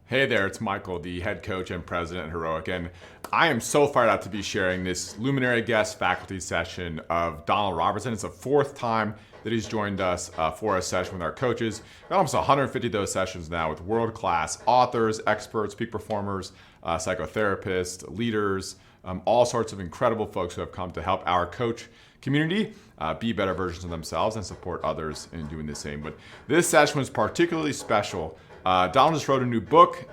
Hey there, it's Michael, the head coach and president at Heroic, and I am so fired up to be sharing this luminary guest faculty session of Donald Robertson. It's the fourth time that he's joined us for a session with our coaches. Got almost 150 of those sessions now with world-class authors, experts, peak performers, psychotherapists, leaders, all sorts of incredible folks who have come to help our coach community be better versions of themselves and support others in doing the same. But this session was particularly special. Donald just wrote a new book.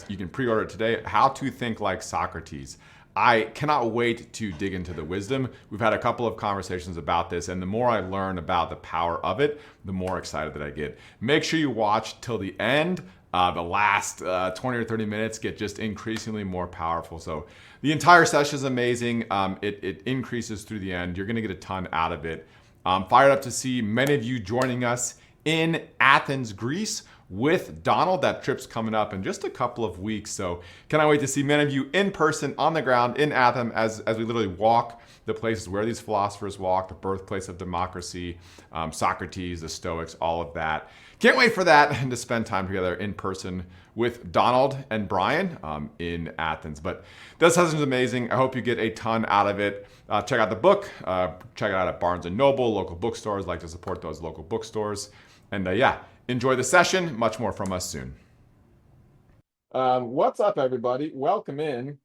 You can pre-order it today, How to Think Like Socrates. I cannot wait to dig into the wisdom. We've had a couple of conversations about this, and the more I learn about the power of it, the more excited that I get. Make sure you watch till the end. The last 20 or 30 minutes get just increasingly more powerful. So the entire session is amazing. It increases through the end. You're going to get a ton out of it. I'm fired up to see many of you joining us in Athens, Greece, with Donald. That trip's coming up in just a couple of weeks. So cannot wait to see many of you in person, on the ground, in Athens, as we literally walk the places where these philosophers walk, the birthplace of democracy, Socrates, the Stoics, all of that. Can't wait for that and to spend time together in person with Donald and Brian in Athens. But this session is amazing. I hope you get a ton out of it. Check out the book. Check it out at Barnes & Noble, local bookstores. Like to support those local bookstores. And enjoy the session. Much more from us soon. What's up, everybody? Welcome in.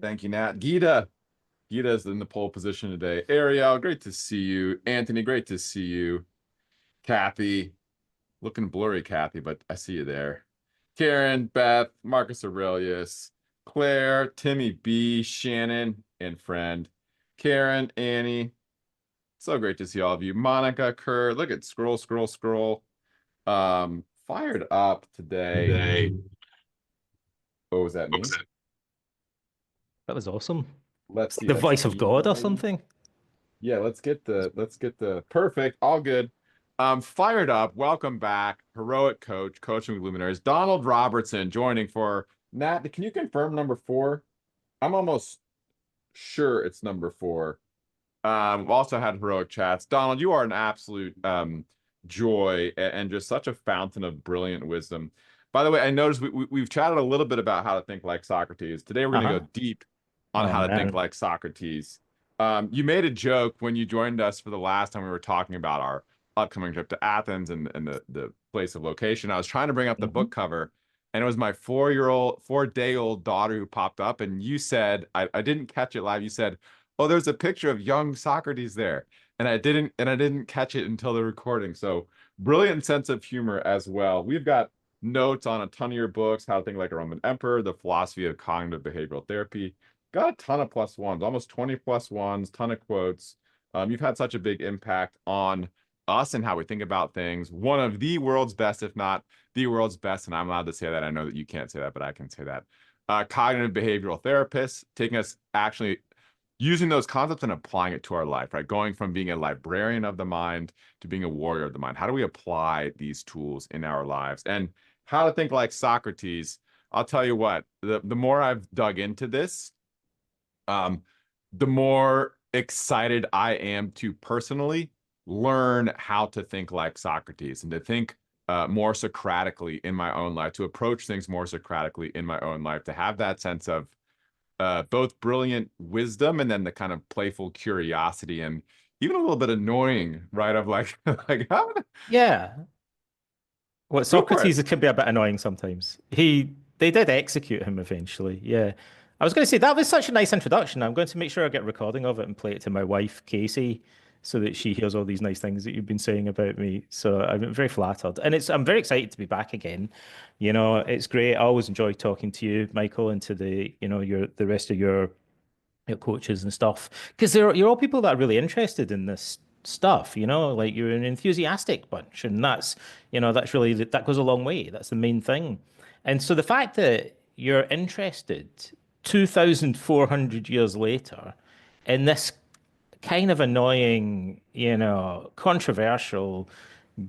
Thank you, Nat. Gita's in the pole position today. Ariel, great to see you. Anthony, great to see you. Kathy, looking blurry, Kathy, but I see you there. Karen, Beth, Marcus Aurelius, Claire, Timmy B, Shannon, and friend. Karen, Annie. So great to see all of you. Monica, Kurt, look at scroll. Fired up today. What was that mean? That was awesome. Let's see. The voice of God or something. Yeah, let's get the perfect, all good. Fired up. Welcome back, heroic coach, coaching with luminaries. Donald Robertson joining for Nat. Can you confirm number 4? I'm almost sure it's number 4. We've also had heroic chats. Donald, you are an absolute joy and just such a fountain of brilliant wisdom. By the way, I noticed we've chatted a little bit about how to think like Socrates. Today we're going to go deep on how to think like Socrates. You made a joke when you joined us for the last time we were talking about our upcoming trip to Athens and the place of location. I was trying to bring up the book cover, and it was my 4-day-old daughter who popped up, and you said, I didn't catch it live. You said, "Oh, there's a picture of young Socrates there." And I didn't catch it until the recording. So brilliant sense of humor as well. We've got notes on a ton of your books, How to Think Like a Roman Emperor, The Philosophy of Cognitive Behavioral Therapy. Got a ton of +1s, almost 20 +1s, ton of quotes. You've had such a big impact on us and how we think about things. One of the world's best, if not the world's best, and I'm allowed to say that. I know that you can't say that, but I can say that. Cognitive behavioral therapists, taking us actually using those concepts and applying it to our life, right? Going from being a librarian of the mind to being a warrior of the mind. How do we apply these tools in our lives? And how to think like Socrates. I'll tell you what, the more I've dug into this, the more excited I am to personally learn how to think like Socrates and to think more Socratically in my own life, to approach things more Socratically in my own life, to have that sense of both brilliant wisdom and then the kind of playful curiosity and even a little bit annoying, right? Of like how? Yeah. Well, Socrates can be a bit annoying sometimes. They did execute him eventually. Yeah. I was going to say that was such a nice introduction. I'm going to make sure I get a recording of it and play it to my wife, Casey, so that she hears all these nice things that you've been saying about me. So I'm very flattered. And I'm very excited to be back again. You know, it's great. I always enjoy talking to you, Michael, and to the rest of your coaches and stuff. Because you're all people that are really interested in this stuff, like you're an enthusiastic bunch. And that goes a long way. That's the main thing. And so the fact that you're interested 2,400 years later in this kind of annoying, controversial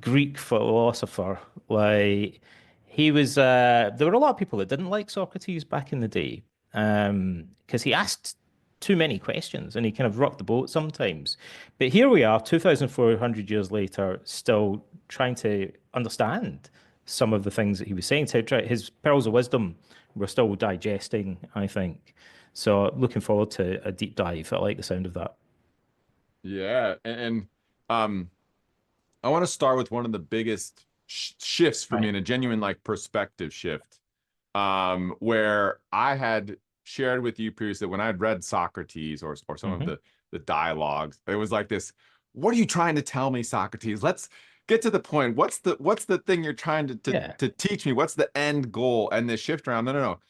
Greek philosopher. Like he was, there were a lot of people that didn't like Socrates back in the day, because he asked too many questions and he kind of rocked the boat sometimes. But here we are, 2,400 years later, still trying to understand some of the things that he was saying. His pearls of wisdom we're still digesting, I think. So looking forward to a deep dive. I like the sound of that. Yeah, um, I want to start with one of the biggest shifts for me Right. in a genuine like perspective shift, where I had shared with you previously when I had read Socrates or some of Hmm. the dialogues. It was like this, what are you trying to tell me, Socrates? Let's get to the point. What's the thing you're trying Yeah. to teach me? What's the end goal? And this shift around, no.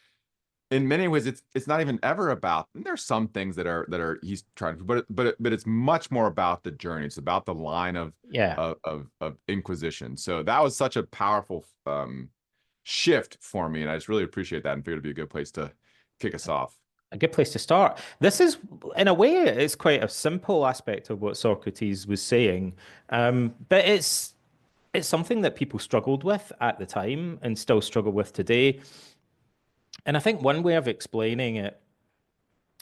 In many ways it's not even ever about, and there's some things that are he's trying to, but it's much more about the journey. It's about the line Yeah. of inquisition. So that was such a powerful shift for me, and I just really appreciate that and figured it'd be a good place to kick us off. A good place to start. This is, in a way, it's quite a simple aspect of what Socrates was saying, but it's something that people struggled with at the time and still struggle with today. And I think one way of explaining it,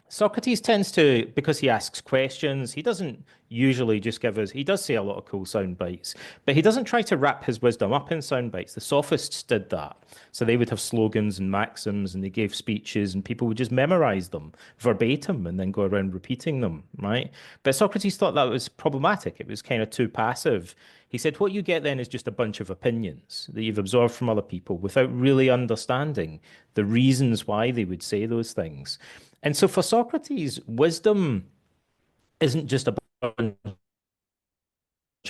Socrates tends to, because he asks questions, he doesn't usually just give us, he does say a lot of cool sound bites, but he doesn't try to wrap his wisdom up in sound bites. The sophists did that. So they would have slogans and maxims and they gave speeches and people would just memorize them verbatim and then go around repeating them, right? But Socrates thought that was problematic. It was kind of too passive. He said, what you get then is just a bunch of opinions that you've absorbed from other people without really understanding the reasons why they would say those things. And so for Socrates, wisdom isn't just a bunch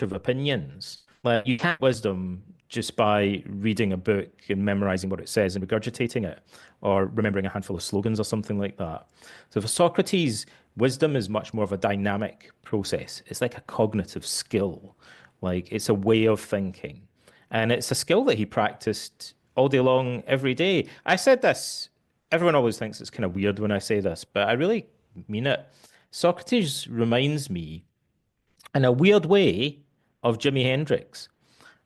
of opinions. Like you can't wisdom just by reading a book and memorizing what it says and regurgitating it, or remembering a handful of slogans or something like that. So for Socrates, wisdom is much more of a dynamic process. It's like a cognitive skill, like it's a way of thinking. And it's a skill that he practiced all day long, every day. I said this, everyone always thinks it's kind of weird when I say this, but I really mean it. Socrates reminds me in a weird way of Jimi Hendrix,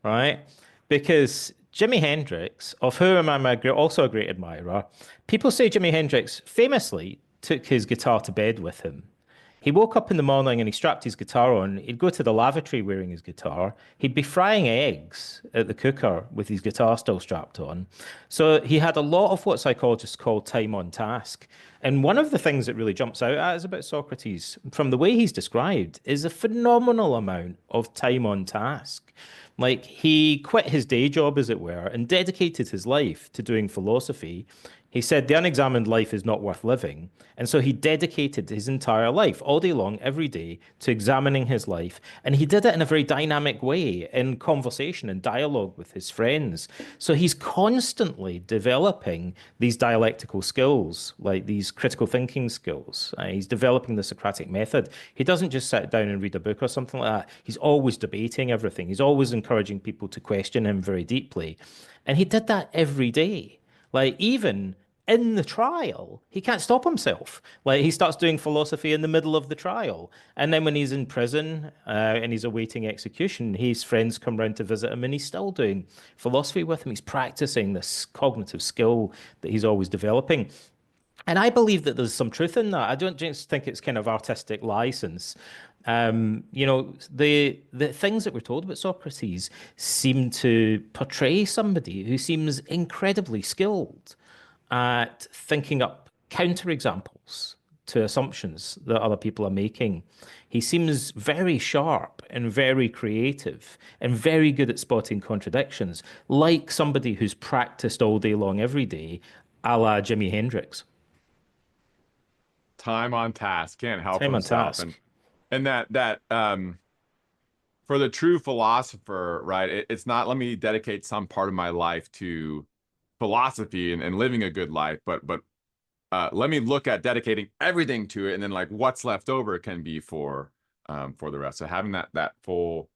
right? Because Jimi Hendrix, of whom I'm also a great admirer, people say Jimi Hendrix famously took his guitar to bed with him. He woke up in the morning and he strapped his guitar on. He'd go to the lavatory wearing his guitar. He'd be frying eggs at the cooker with his guitar still strapped on. So he had a lot of what psychologists call time on task. And one of the things that really jumps out at us about Socrates, from the way he's described, is a phenomenal amount of time on task. Like he quit his day job, as it were, and dedicated his life to doing philosophy. He said the unexamined life is not worth living. And so he dedicated his entire life, all day long, every day, to examining his life. And he did it in a very dynamic way, in conversation and dialogue with his friends. So he's constantly developing these dialectical skills, like these critical thinking skills. He's developing the Socratic method. He doesn't just sit down and read a book or something like that. He's always debating everything. He's always encouraging people to question him very deeply. And he did that every day. Like, even in the trial, he can't stop himself. Like, he starts doing philosophy in the middle of the trial. And then when he's in prison and he's awaiting execution, his friends come round to visit him and he's still doing philosophy with him. He's practicing this cognitive skill that he's always developing. And I believe that there's some truth in that. I don't just think it's kind of artistic license. The things that we're told about Socrates seem to portray somebody who seems incredibly skilled at thinking up counterexamples to assumptions that other people are making. He seems very sharp and very creative and very good at spotting contradictions, like somebody who's practiced all day long every day, a la Jimi Hendrix. Time on task, can't help Time on himself. And task. that for the true philosopher, right? It's not, let me dedicate some part of my life to philosophy and living a good life, but let me look at dedicating everything to it, and then like what's left over can be for the rest. So having that full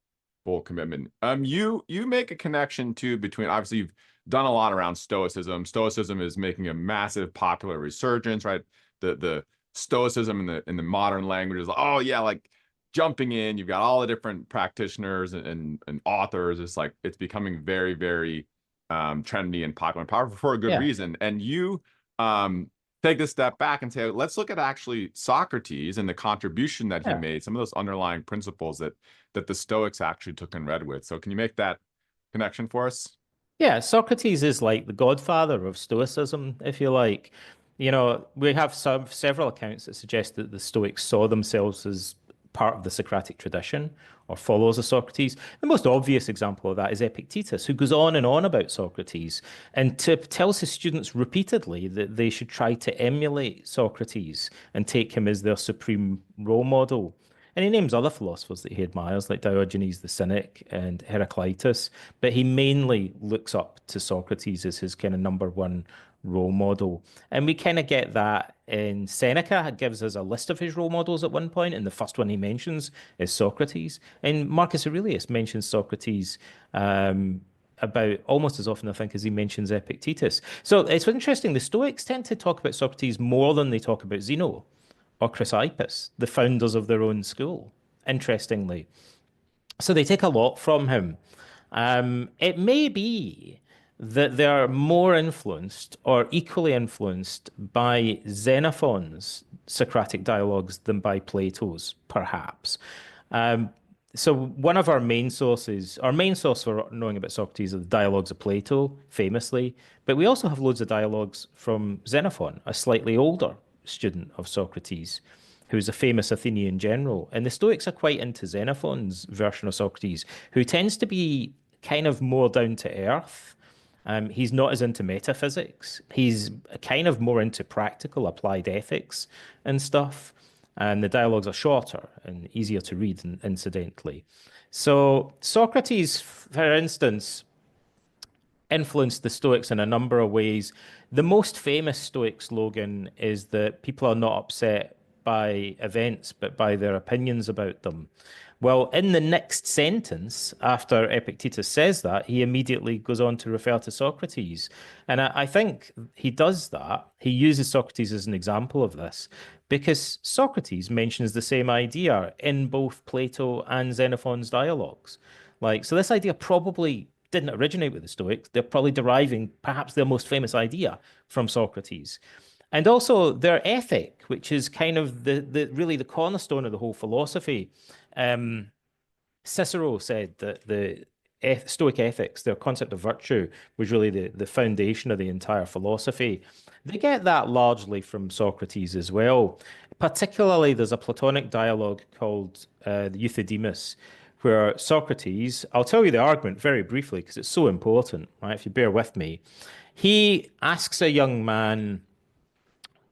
commitment. You make a connection too between, obviously you've done a lot around Stoicism. Stoicism is making a massive popular resurgence, right? The Stoicism in the modern language is, oh yeah, like jumping in. You've got all the different practitioners and authors. It's like it's becoming very, very trendy and popular and powerful for a good Yeah. reason. And you take this step back and say, let's look at actually Socrates and the contribution that he Yeah. made, some of those underlying principles that the Stoics actually took and read with. So can you make that connection for us? Yeah, Socrates is like the godfather of Stoicism, if you like. We have several accounts that suggest that the Stoics saw themselves as part of the Socratic tradition or followers of Socrates. The most obvious example of that is Epictetus, who goes on and on about Socrates and tells his students repeatedly that they should try to emulate Socrates and take him as their supreme role model. And he names other philosophers that he admires, like Diogenes the Cynic and Heraclitus, but he mainly looks up to Socrates as his kind of number one role model. And we kind of get that in Seneca. It gives us a list of his role models at one point, and the first one he mentions is Socrates. And Marcus Aurelius mentions Socrates about almost as often, I think, as he mentions Epictetus. So it's interesting. The Stoics tend to talk about Socrates more than they talk about Zeno or Chrysippus, the founders of their own school, interestingly. So they take a lot from him. It may be that they're more influenced or equally influenced by Xenophon's Socratic dialogues than by Plato's, perhaps. Um, so one of our main source for knowing about Socrates are the dialogues of Plato, famously, but we also have loads of dialogues from Xenophon, a slightly older student of Socrates, who's a famous Athenian general. And the Stoics are quite into Xenophon's version of Socrates, who tends to be kind of more down to earth. He's not as into metaphysics. He's kind of more into practical applied ethics and stuff. And the dialogues are shorter and easier to read, incidentally. So Socrates, for instance, influenced the Stoics in a number of ways. The most famous Stoic slogan is that people are not upset by events, but by their opinions about them. Well, in the next sentence, after Epictetus says that, he immediately goes on to refer to Socrates. And I think he does that. He uses Socrates as an example of this because Socrates mentions the same idea in both Plato and Xenophon's dialogues. So this idea probably didn't originate with the Stoics. They're probably deriving perhaps their most famous idea from Socrates. And also their ethic, which is kind of the really the cornerstone of the whole philosophy. Um, Cicero said that the Stoic ethics, their concept of virtue, was really the foundation of the entire philosophy. They get that largely from Socrates as well. Particularly, there's a Platonic dialogue called the Euthydemus, where Socrates, I'll tell you the argument very briefly because it's so important, right? If you bear with me, he asks a young man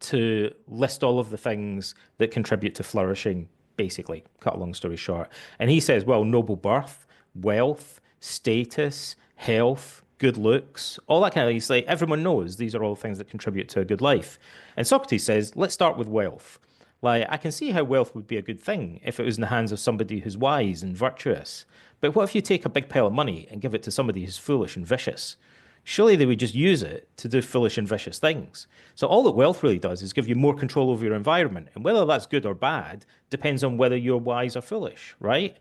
to list all of the things that contribute to flourishing, basically, cut a long story short. And he says, well, noble birth, wealth, status, health, good looks, all that kind of. He's like, everyone knows these are all things that contribute to a good life. And Socrates says, let's start with wealth. I can see how wealth would be a good thing if it was in the hands of somebody who's wise and virtuous. But what if you take a big pile of money and give it to somebody who's foolish and vicious? Surely they would just use it to do foolish and vicious things. So all that wealth really does is give you more control over your environment. And whether that's good or bad depends on whether you're wise or foolish, right?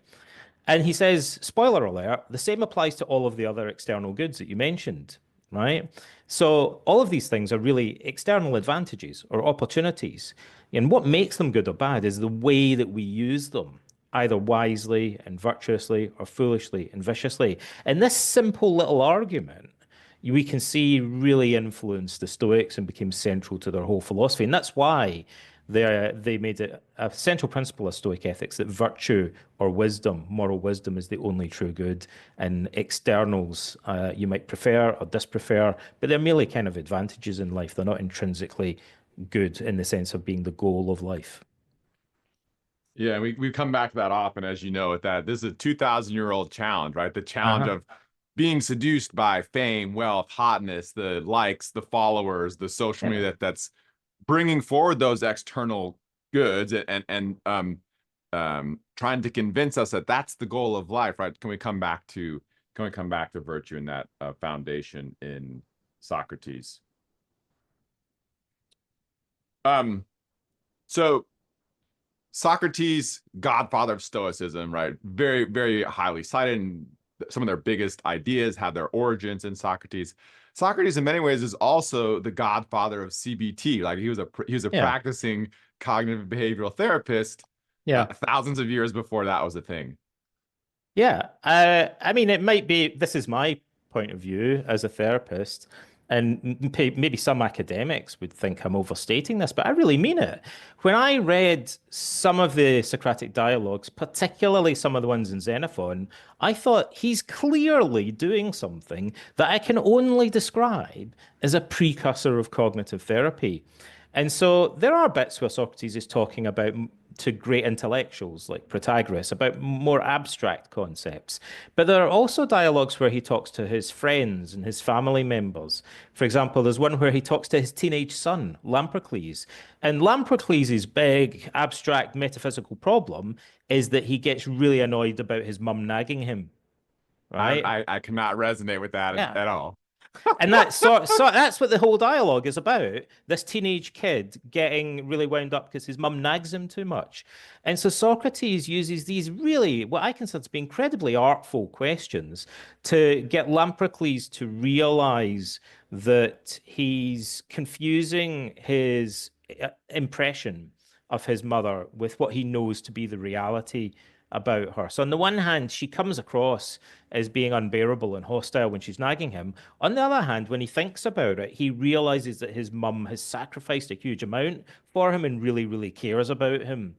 And he says, spoiler alert, the same applies to all of the other external goods that you mentioned, right? So all of these things are really external advantages or opportunities. And what makes them good or bad is the way that we use them, either wisely and virtuously or foolishly and viciously. And this simple little argument we can see really influenced the Stoics and became central to their whole philosophy. And that's why they made it a central principle of Stoic ethics that virtue or wisdom, moral wisdom, is the only true good, and externals you might prefer or disprefer, but they're merely kind of advantages in life. They're not intrinsically good in the sense of being the goal of life. Yeah, we come back to that often, as you know, with that this is a 2,000-year-old challenge, right? The challenge Uh-huh. of being seduced by fame, wealth, hotness, the likes, the followers, the social Yeah. media that's bringing forward those external goods trying to convince us that that's the goal of life, right? Can we come back to virtue in that foundation in Socrates? Um, so Socrates, godfather of Stoicism, right? Very, very highly cited, and some of their biggest ideas have their origins in Socrates. Socrates, in many ways, is also the godfather of CBT. Like he was a Yeah. practicing cognitive behavioral therapist Yeah. thousands of years before that was a thing. Yeah. I mean, it might be, this is my point of view as a therapist. And maybe some academics would think I'm overstating this, but I really mean it. When I read some of the Socratic dialogues, particularly some of the ones in Xenophon, I thought he's clearly doing something that I can only describe as a precursor of cognitive therapy. And so there are bits where Socrates is talking about to great intellectuals like Protagoras about more abstract concepts. But there are also dialogues where he talks to his friends and his family members. For example, there's one where he talks to his teenage son, Lamprocles. And Lamprocles' big abstract metaphysical problem is that he gets really annoyed about his mum nagging him, right? I cannot resonate with that Yeah. at all. And so that's what the whole dialogue is about. This teenage kid getting really wound up because his mum nags him too much. And so Socrates uses these really, what I consider to be incredibly artful questions to get Lamprocles to realize that he's confusing his impression of his mother with what he knows to be the reality about her. So on the one hand, she comes across as being unbearable and hostile when she's nagging him. On the other hand, when he thinks about it, he realizes that his mum has sacrificed a huge amount for him and really, really cares about him.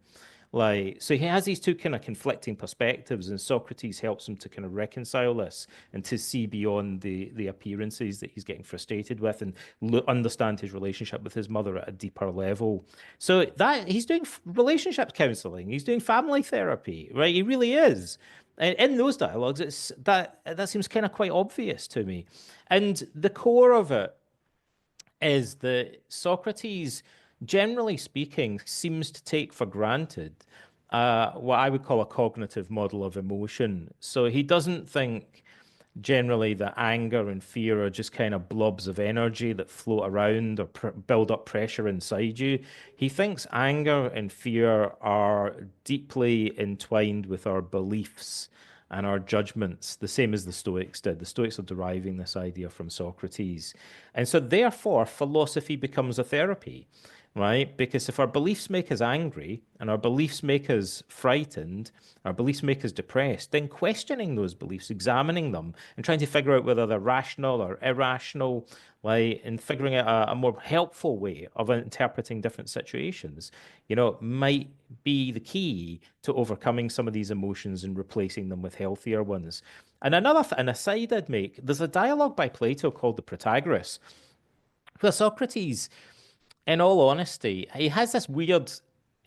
Like, so he has these two kind of conflicting perspectives, and Socrates helps him to kind of reconcile this and to see beyond the appearances that he's getting frustrated with and understand his relationship with his mother at a deeper level. So that he's doing relationship counseling, he's doing family therapy, right? He really is. And in those dialogues, it's that seems kind of quite obvious to me. And the core of it is that Socrates, generally speaking, seems to take for granted what I would call a cognitive model of emotion. So he doesn't think generally that anger and fear are just kind of blobs of energy that float around or build up pressure inside you. He thinks anger and fear are deeply entwined with our beliefs and our judgments, the same as the Stoics did. The Stoics are deriving this idea from Socrates. And so, therefore, philosophy becomes a therapy, right? Because if our beliefs make us angry and our beliefs make us frightened, our beliefs make us depressed, then questioning those beliefs, examining them, and trying to figure out whether they're rational or irrational, like, and figuring out a more helpful way of interpreting different situations, might be the key to overcoming some of these emotions and replacing them with healthier ones. And an aside I'd make, there's a dialogue by Plato called the Protagoras, where Socrates, in all honesty, he has this weird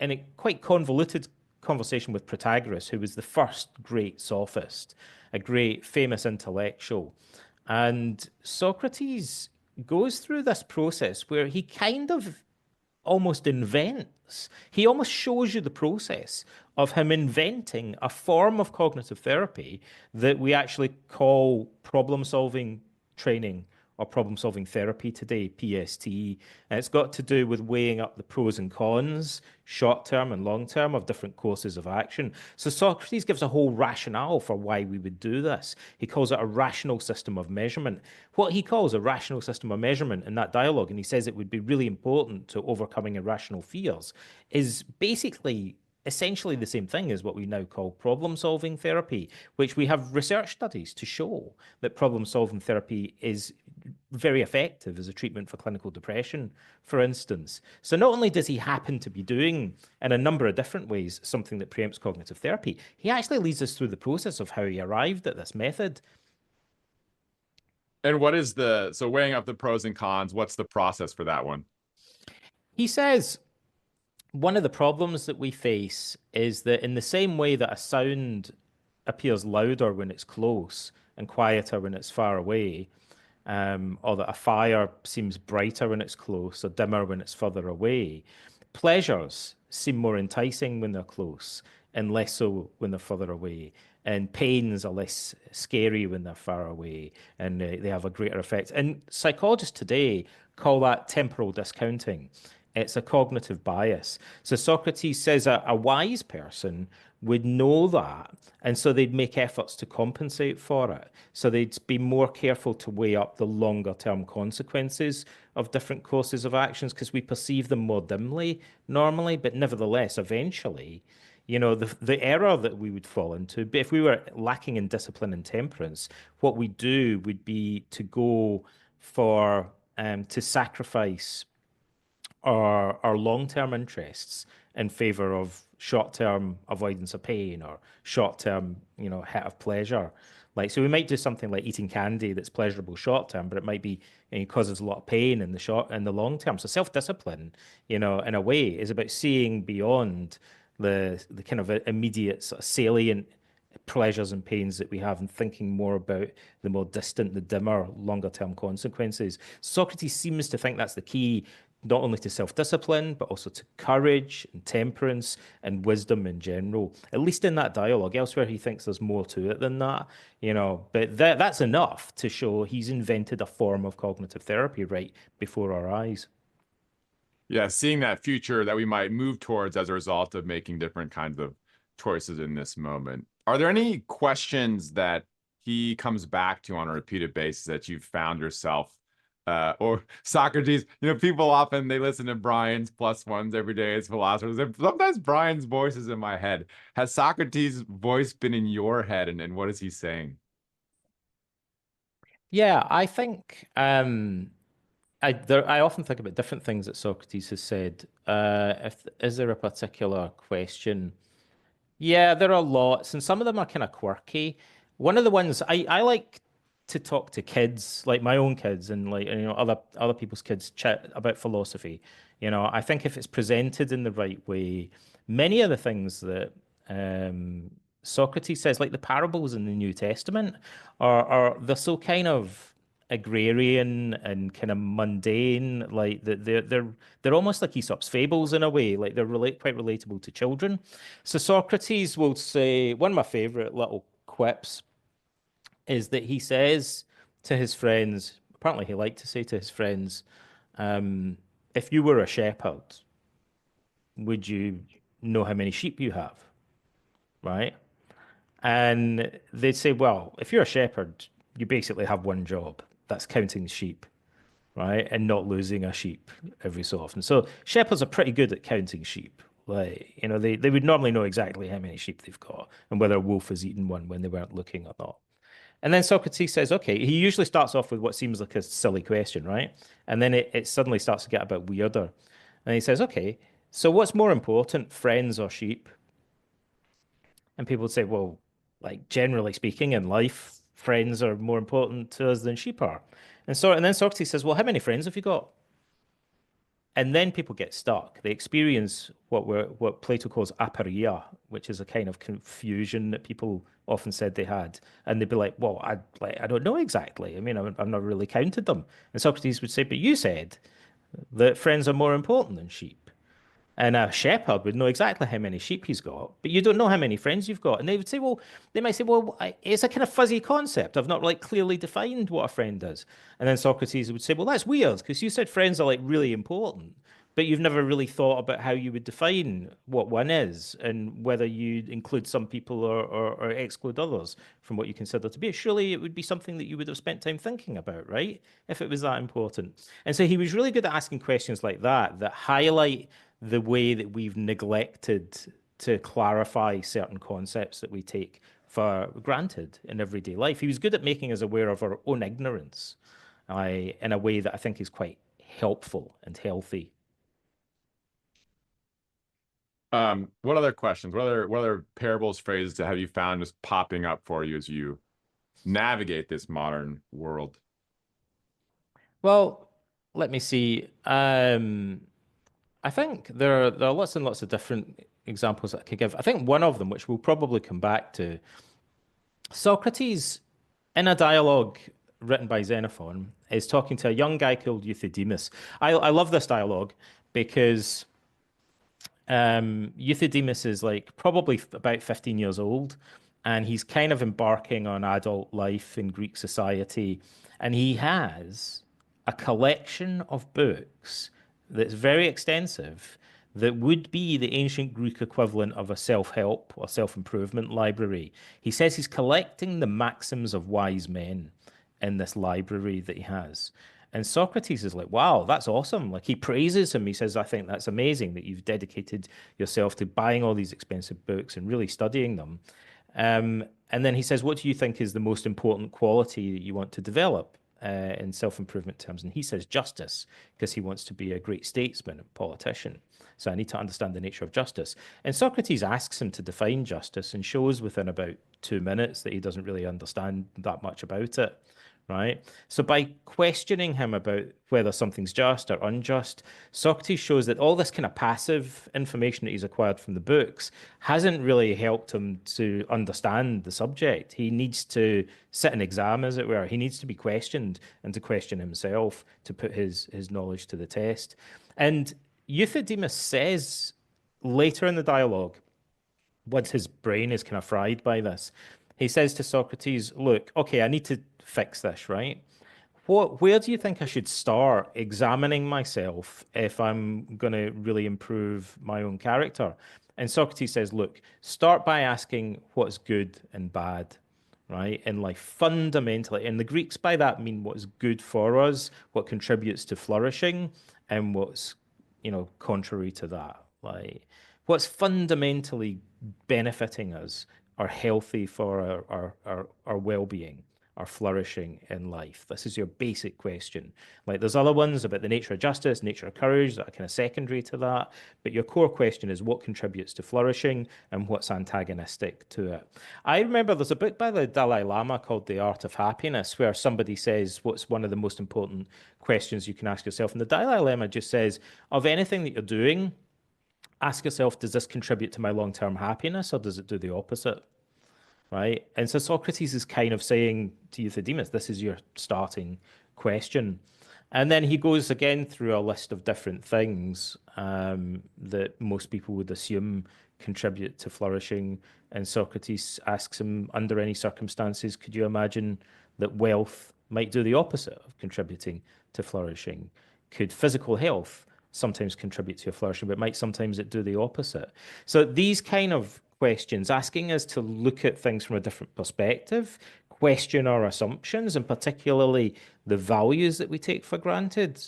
and quite convoluted conversation with Protagoras, who was the first great sophist, a great famous intellectual. And Socrates goes through this process where he kind of almost invents, he almost shows you the process of him inventing a form of cognitive therapy that we actually call problem solving training or problem solving therapy today, PST. And it's got to do with weighing up the pros and cons, short term and long term, of different courses of action. So Socrates gives a whole rationale for why we would do this. He calls it a rational system of measurement. What he calls a rational system of measurement in that dialogue, and he says it would be really important to overcoming irrational fears, is basically essentially the same thing as what we now call problem solving therapy, which we have research studies to show that problem solving therapy is very effective as a treatment for clinical depression, for instance. So not only does he happen to be doing, in a number of different ways, something that preempts cognitive therapy, he actually leads us through the process of how he arrived at this method. And what is so weighing up the pros and cons, what's the process for that one? He says one of the problems that we face is that in the same way that a sound appears louder when it's close and quieter when it's far away, or that a fire seems brighter when it's close or dimmer when it's further away, pleasures seem more enticing when they're close and less so when they're further away. And pains are less scary when they're far away, and they have a greater effect. And psychologists today call that temporal discounting. It's a cognitive bias. So Socrates says a wise person would know that, and so they'd make efforts to compensate for it. So they'd be more careful to weigh up the longer term consequences of different courses of actions because we perceive them more dimly normally, but nevertheless, eventually, the error that we would fall into. But if we were lacking in discipline and temperance, what we do would be to go for to sacrifice our long-term interests in favor of short-term avoidance of pain or short-term, hit of pleasure. Like, so we might do something like eating candy that's pleasurable short-term, but it might be, causes a lot of pain in the long term. So self-discipline, in a way, is about seeing beyond the kind of immediate sort of salient pleasures and pains that we have and thinking more about the more distant, the dimmer, longer term consequences. Socrates seems to think that's the key, not only to self-discipline, but also to courage and temperance and wisdom in general, at least in that dialogue. Elsewhere, he thinks there's more to it than that, but that's enough to show he's invented a form of cognitive therapy right before our eyes. Yeah, seeing that future that we might move towards as a result of making different kinds of choices in this moment. Are there any questions that he comes back to on a repeated basis that you've found yourself or Socrates, people often they listen to Brian's plus ones every day as philosophers. And sometimes Brian's voice is in my head. Has Socrates' voice been in your head, and what is he saying? Yeah, I think I often think about different things that Socrates has said. If is there a particular question? Yeah, there are lots, and some of them are kind of quirky. One of the ones I like to talk to kids, like my own kids, and like other people's kids, chat about philosophy. I think if it's presented in the right way, many of the things that um, Socrates says, like the parables in the New Testament, are they're so kind of agrarian and kind of mundane, like that they're almost like Aesop's fables in a way, like they're quite relatable to children. So Socrates will say, one of my favorite little quips is that he says to his friends, apparently he liked to say to his friends, um, if you were a shepherd, would you know how many sheep you have? Right? And they'd say, well, if you're a shepherd, you basically have one job. That's counting sheep, right? And not losing a sheep every so often. So shepherds are pretty good at counting sheep. Like, they would normally know exactly how many sheep they've got and whether a wolf has eaten one when they weren't looking or not. And then Socrates says, okay, he usually starts off with what seems like a silly question, right? And then it suddenly starts to get a bit weirder. And he says, okay, so what's more important, friends or sheep? And people would say, well, like generally speaking in life, friends are more important to us than sheep are. And then Socrates says, well, how many friends have you got? And then people get stuck. They experience what Plato calls aporia, which is a kind of confusion that people often said they had. And they'd be like, well, I don't know exactly. I mean, I've not really counted them. And Socrates would say, but you said that friends are more important than sheep. And a shepherd would know exactly how many sheep he's got, but you don't know how many friends you've got. And they would say, well, they might say, well, it's a kind of fuzzy concept. I've not like clearly defined what a friend is. And then Socrates would say, well, that's weird because you said friends are like really important, but you've never really thought about how you would define what one is and whether you include some people or exclude others from what you consider to be. Surely it would be something that you would have spent time thinking about, right? If it was that important. And so he was really good at asking questions like that highlight the way that we've neglected to clarify certain concepts that we take for granted in everyday life. He was good at making us aware of our own ignorance in a way that I think is quite helpful and healthy. What other questions? What other parables, phrases have you found just popping up for you as you navigate this modern world? Well, let me see. I think there are lots and lots of different examples that I could give. I think one of them, which we'll probably come back to, Socrates, in a dialogue written by Xenophon, is talking to a young guy called Euthydemus. I love this dialogue because Euthydemus is like probably about 15 years old, and he's kind of embarking on adult life in Greek society, and he has a collection of books that's very extensive that would be the ancient Greek equivalent of a self-help or self-improvement library. He says he's collecting the maxims of wise men in this library that he has. And Socrates is like, wow, that's awesome. Like he praises him. He says, I think that's amazing that you've dedicated yourself to buying all these expensive books and really studying them. And then he says, what do you think is the most important quality that you want to develop in self-improvement terms? And he says justice, because he wants to be a great statesman and politician. So I need to understand the nature of justice. And Socrates asks him to define justice and shows within about 2 minutes that he doesn't really understand that much about it. Right. So by questioning him about whether something's just or unjust, Socrates shows that all this kind of passive information that he's acquired from the books hasn't really helped him to understand the subject. He needs to sit an exam, as it were. He needs to be questioned and to question himself to put his knowledge to the test. And Euthydemus says later in the dialogue, once his brain is kind of fried by this, he says to Socrates, look, okay, I need to fix this, right? Where do you think I should start examining myself if I'm going to really improve my own character? And Socrates says, look, start by asking what's good and bad, right? In life, fundamentally. And the Greeks by that mean what's good for us, what contributes to flourishing, and what's, contrary to that. Like what's fundamentally benefiting us are healthy for our well-being, our flourishing in life. This is your basic question. Like there's other ones about the nature of justice, nature of courage that are kind of secondary to that. But your core question is what contributes to flourishing and what's antagonistic to it. I remember there's a book by the Dalai Lama called The Art of Happiness, where somebody says what's one of the most important questions you can ask yourself. And the Dalai Lama just says, of anything that you're doing, ask yourself, does this contribute to my long-term happiness or does it do the opposite? Right. And so Socrates is kind of saying to Euthydemus, this is your starting question. And then he goes again through a list of different things that most people would assume contribute to flourishing. And Socrates asks him, under any circumstances, could you imagine that wealth might do the opposite of contributing to flourishing? Could physical health sometimes contribute to your flourishing, but might sometimes it do the opposite? So these kind of questions, asking us to look at things from a different perspective, question our assumptions, and particularly the values that we take for granted.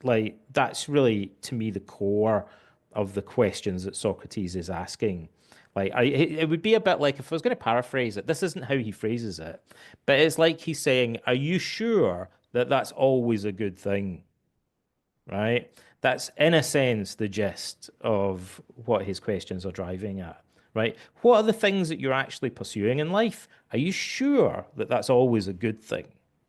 Like that's really, to me, the core of the questions that Socrates is asking. Like it would be a bit like if I was going to paraphrase it, this isn't how he phrases it, but it's like he's saying, are you sure that that's always a good thing? Right? That's in a sense the gist of what his questions are driving at, right? What are the things that you're actually pursuing in life? Are you sure that that's always a good thing,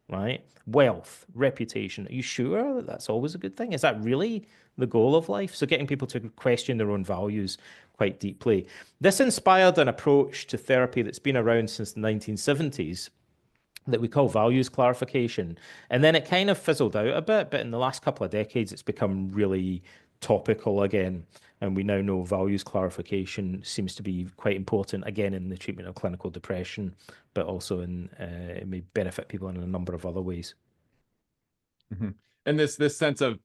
right? Wealth, reputation. Are you sure that that's always a good thing? Is that really the goal of life? So getting people to question their own values quite deeply. This inspired an approach to therapy that's been around since the 1970s that we call values clarification. And then it kind of fizzled out a bit, but in the last couple of decades, it's become really topical again. And we now know values clarification seems to be quite important, again, in the treatment of clinical depression, but also it may benefit people in a number of other ways. Mm-hmm. And this sense of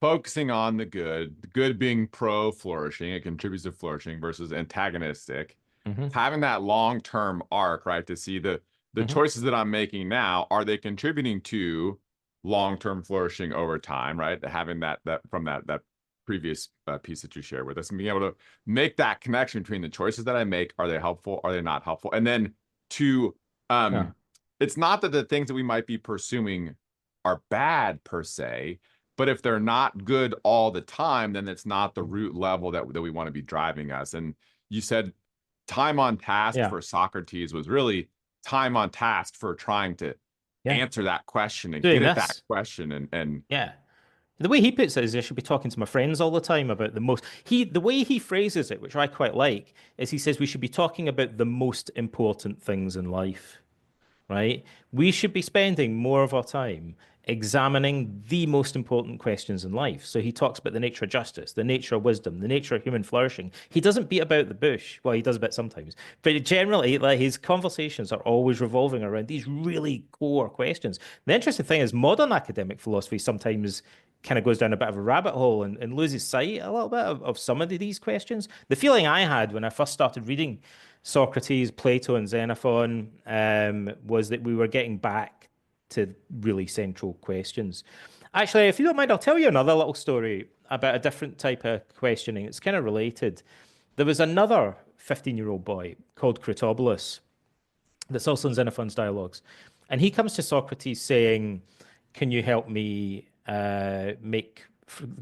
focusing on the good being pro flourishing, it contributes to flourishing versus antagonistic, having that long-term arc, right? To see the choices that I'm making now, are they contributing to long-term flourishing over time, right? Having that from that previous piece that you shared with us and being able to make that connection between the choices that I make, are they helpful? Are they not helpful? And then to, it's not that the things that we might be pursuing are bad per se, but if they're not good all the time, then it's not the root level that we want to be driving us. And you said time on task for Socrates was really time on task for trying to answer that question and get at that question. And yeah. The way he puts it is I should be talking to my friends all the time about the way he phrases it, which I quite like, is he says we should be talking about the most important things in life, right? We should be spending more of our time examining the most important questions in life. So he talks about the nature of justice, the nature of wisdom, the nature of human flourishing. He doesn't beat about the bush. Well, he does a bit sometimes, but generally, like his conversations are always revolving around these really core questions. The interesting thing is modern academic philosophy sometimes kind of goes down a bit of a rabbit hole and loses sight a little bit of some of these questions. The feeling I had when I first started reading Socrates, Plato, and Xenophon was that we were getting back to really central questions. Actually, if you don't mind, I'll tell you another little story about a different type of questioning. It's kind of related. There was another 15-year-old boy called Critobulus that's also in Xenophon's dialogues. And he comes to Socrates saying, can you help me make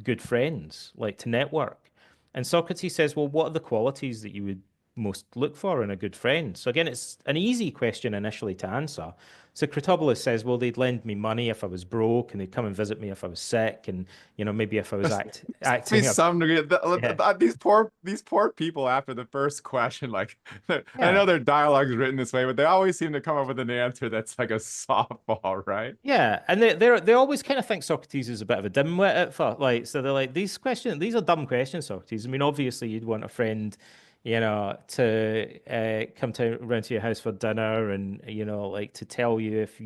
good friends, like to network? And Socrates says, well, what are the qualities that you would most look for in a good friend? So again, it's an easy question initially to answer. So Critobulus says, well, they'd lend me money if I was broke, and they'd come and visit me if I was sick, and maybe if I was Be acting up. some degree. Yeah. These poor people after the first question, like I know Yeah. their dialogue's written this way, but they always seem to come up with an answer that's like a softball, right? Yeah, and they always kind of think Socrates is a bit of a dimwit at first. Like, so they're like, these are dumb questions, Socrates. I mean, obviously you'd want a friend, to come to around to your house for dinner and like to tell you if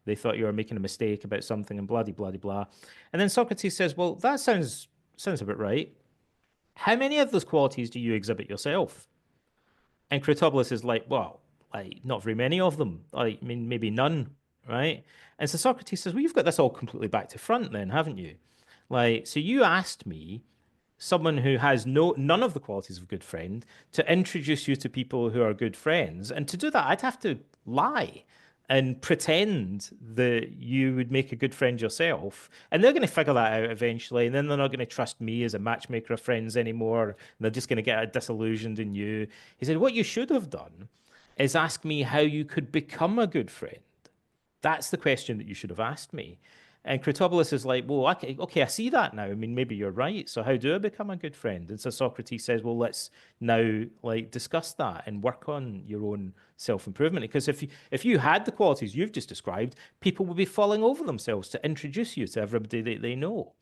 they thought you were making a mistake about something and blah blah blah blah. And then Socrates says, well, that sounds a bit right. How many of those qualities do you exhibit yourself? And Critobulus is like, well, like not very many of them. I mean, maybe none, right? And so Socrates says, well, you've got this all completely back to front then, haven't you? Like, so you asked me, someone who has none of the qualities of a good friend, to introduce you to people who are good friends. And to do that, I'd have to lie and pretend that you would make a good friend yourself. And they're going to figure that out eventually. And then they're not going to trust me as a matchmaker of friends anymore. And they're just going to get disillusioned in you. He said, what you should have done is ask me how you could become a good friend. That's the question that you should have asked me. And Critobulus is like, well, okay, I see that now. I mean, maybe you're right. So how do I become a good friend? And so Socrates says, well, let's now like discuss that and work on your own self-improvement. Because if you had the qualities you've just described, people would be falling over themselves to introduce you to everybody that they know.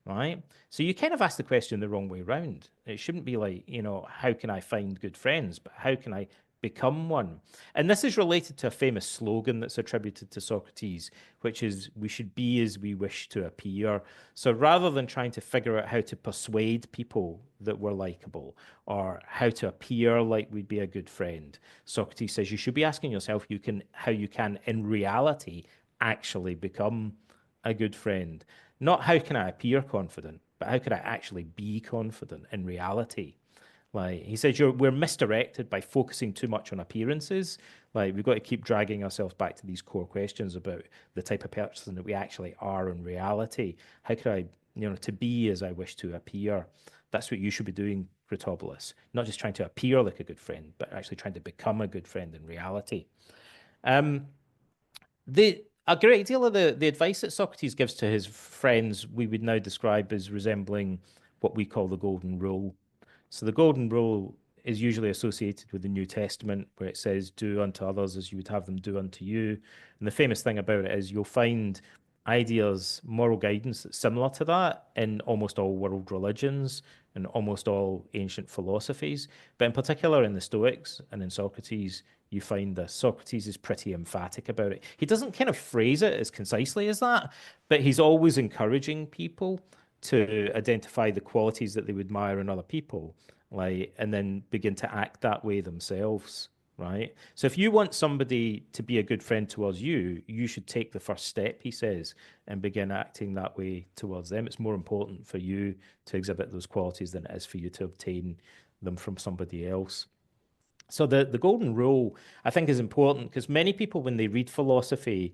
Right. So you kind of ask the question the wrong way around. It shouldn't be like, how can I find good friends, but how can I become one? And this is related to a famous slogan that's attributed to Socrates, which is, we should be as we wish to appear. So rather than trying to figure out how to persuade people that we're likable or how to appear like we'd be a good friend, Socrates says you should be asking yourself how you can in reality actually become a good friend. Not how can I appear confident, but how could I actually be confident in reality? Like he says, we're misdirected by focusing too much on appearances. Like we've got to keep dragging ourselves back to these core questions about the type of person that we actually are in reality. How could I, to be as I wish to appear? That's what you should be doing, Critobulus. Not just trying to appear like a good friend, but actually trying to become a good friend in reality. A great deal of the advice that Socrates gives to his friends, we would now describe as resembling what we call the golden rule. So the golden rule is usually associated with the New Testament, where it says, do unto others as you would have them do unto you. And the famous thing about it is you'll find ideas, moral guidance that's similar to that in almost all world religions and almost all ancient philosophies. But in particular in the Stoics and in Socrates, you find this. Socrates is pretty emphatic about it. He doesn't kind of phrase it as concisely as that, but he's always encouraging people to identify the qualities that they would admire in other people, like, and then begin to act that way themselves, right? So if you want somebody to be a good friend towards you, you should take the first step, he says, and begin acting that way towards them. It's more important for you to exhibit those qualities than it is for you to obtain them from somebody else. So the golden rule, I think, is important because many people, when they read philosophy,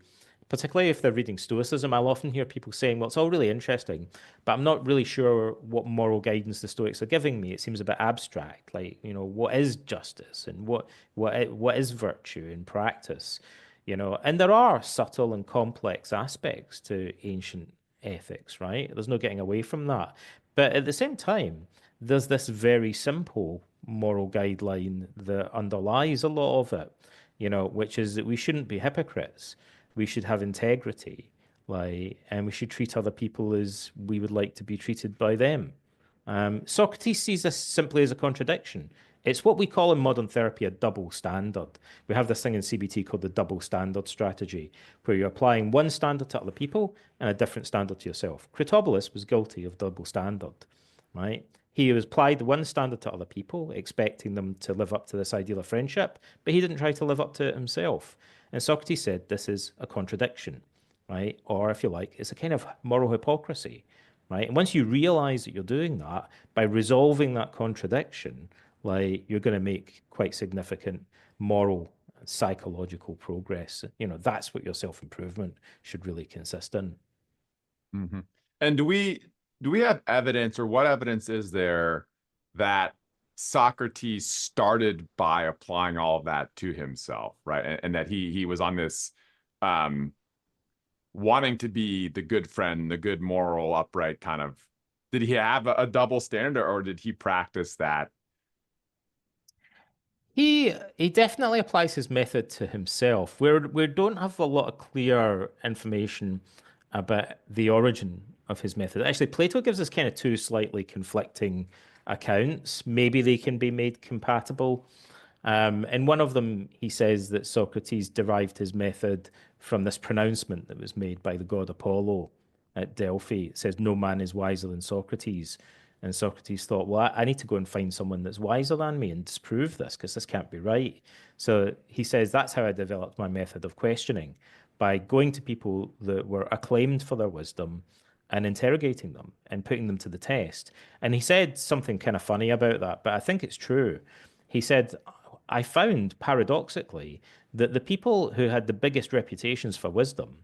particularly if they're reading Stoicism, I'll often hear people saying, well, it's all really interesting, but I'm not really sure what moral guidance the Stoics are giving me. It seems a bit abstract. Like, what is justice and what is virtue in practice? And there are subtle and complex aspects to ancient ethics, right? There's no getting away from that. But at the same time, there's this very simple moral guideline that underlies a lot of it, which is that we shouldn't be hypocrites. We should have integrity, and we should treat other people as we would like to be treated by them. Socrates sees this simply as a contradiction. It's what we call in modern therapy a double standard. We have this thing in CBT called the double standard strategy, where you're applying one standard to other people and a different standard to yourself. Critobulus was guilty of double standard, right? He was applied one standard to other people, expecting them to live up to this ideal of friendship, but he didn't try to live up to it himself. And Socrates said this is a contradiction. right? Or if you like, it's a kind of moral hypocrisy, right? And once you realize that you're doing that, by resolving that contradiction, like you're going to make quite significant moral, psychological progress. That's what your self-improvement should really consist in. Hmm. And do we have evidence, or what evidence is there that Socrates started by applying all of that to himself, right? And that he was on this um wanting to be the good friend, the good moral, upright kind of. Did he have a double standard, or did he practice that? He definitely applies his method to himself. We don't have a lot of clear information about the origin of his method. Actually, Plato gives us kind of two slightly conflicting accounts. Maybe they can be made compatible. In one of them, he says that Socrates derived his method from this pronouncement that was made by the god Apollo at Delphi. It says, "No man is wiser than Socrates." And Socrates thought, well, I need to go and find someone that's wiser than me and disprove this because this can't be right. So he says, that's how I developed my method of questioning, by going to people that were acclaimed for their wisdom and interrogating them and putting them to the test. And he said something kind of funny about that, but I think it's true. He said, I found paradoxically that the people who had the biggest reputations for wisdom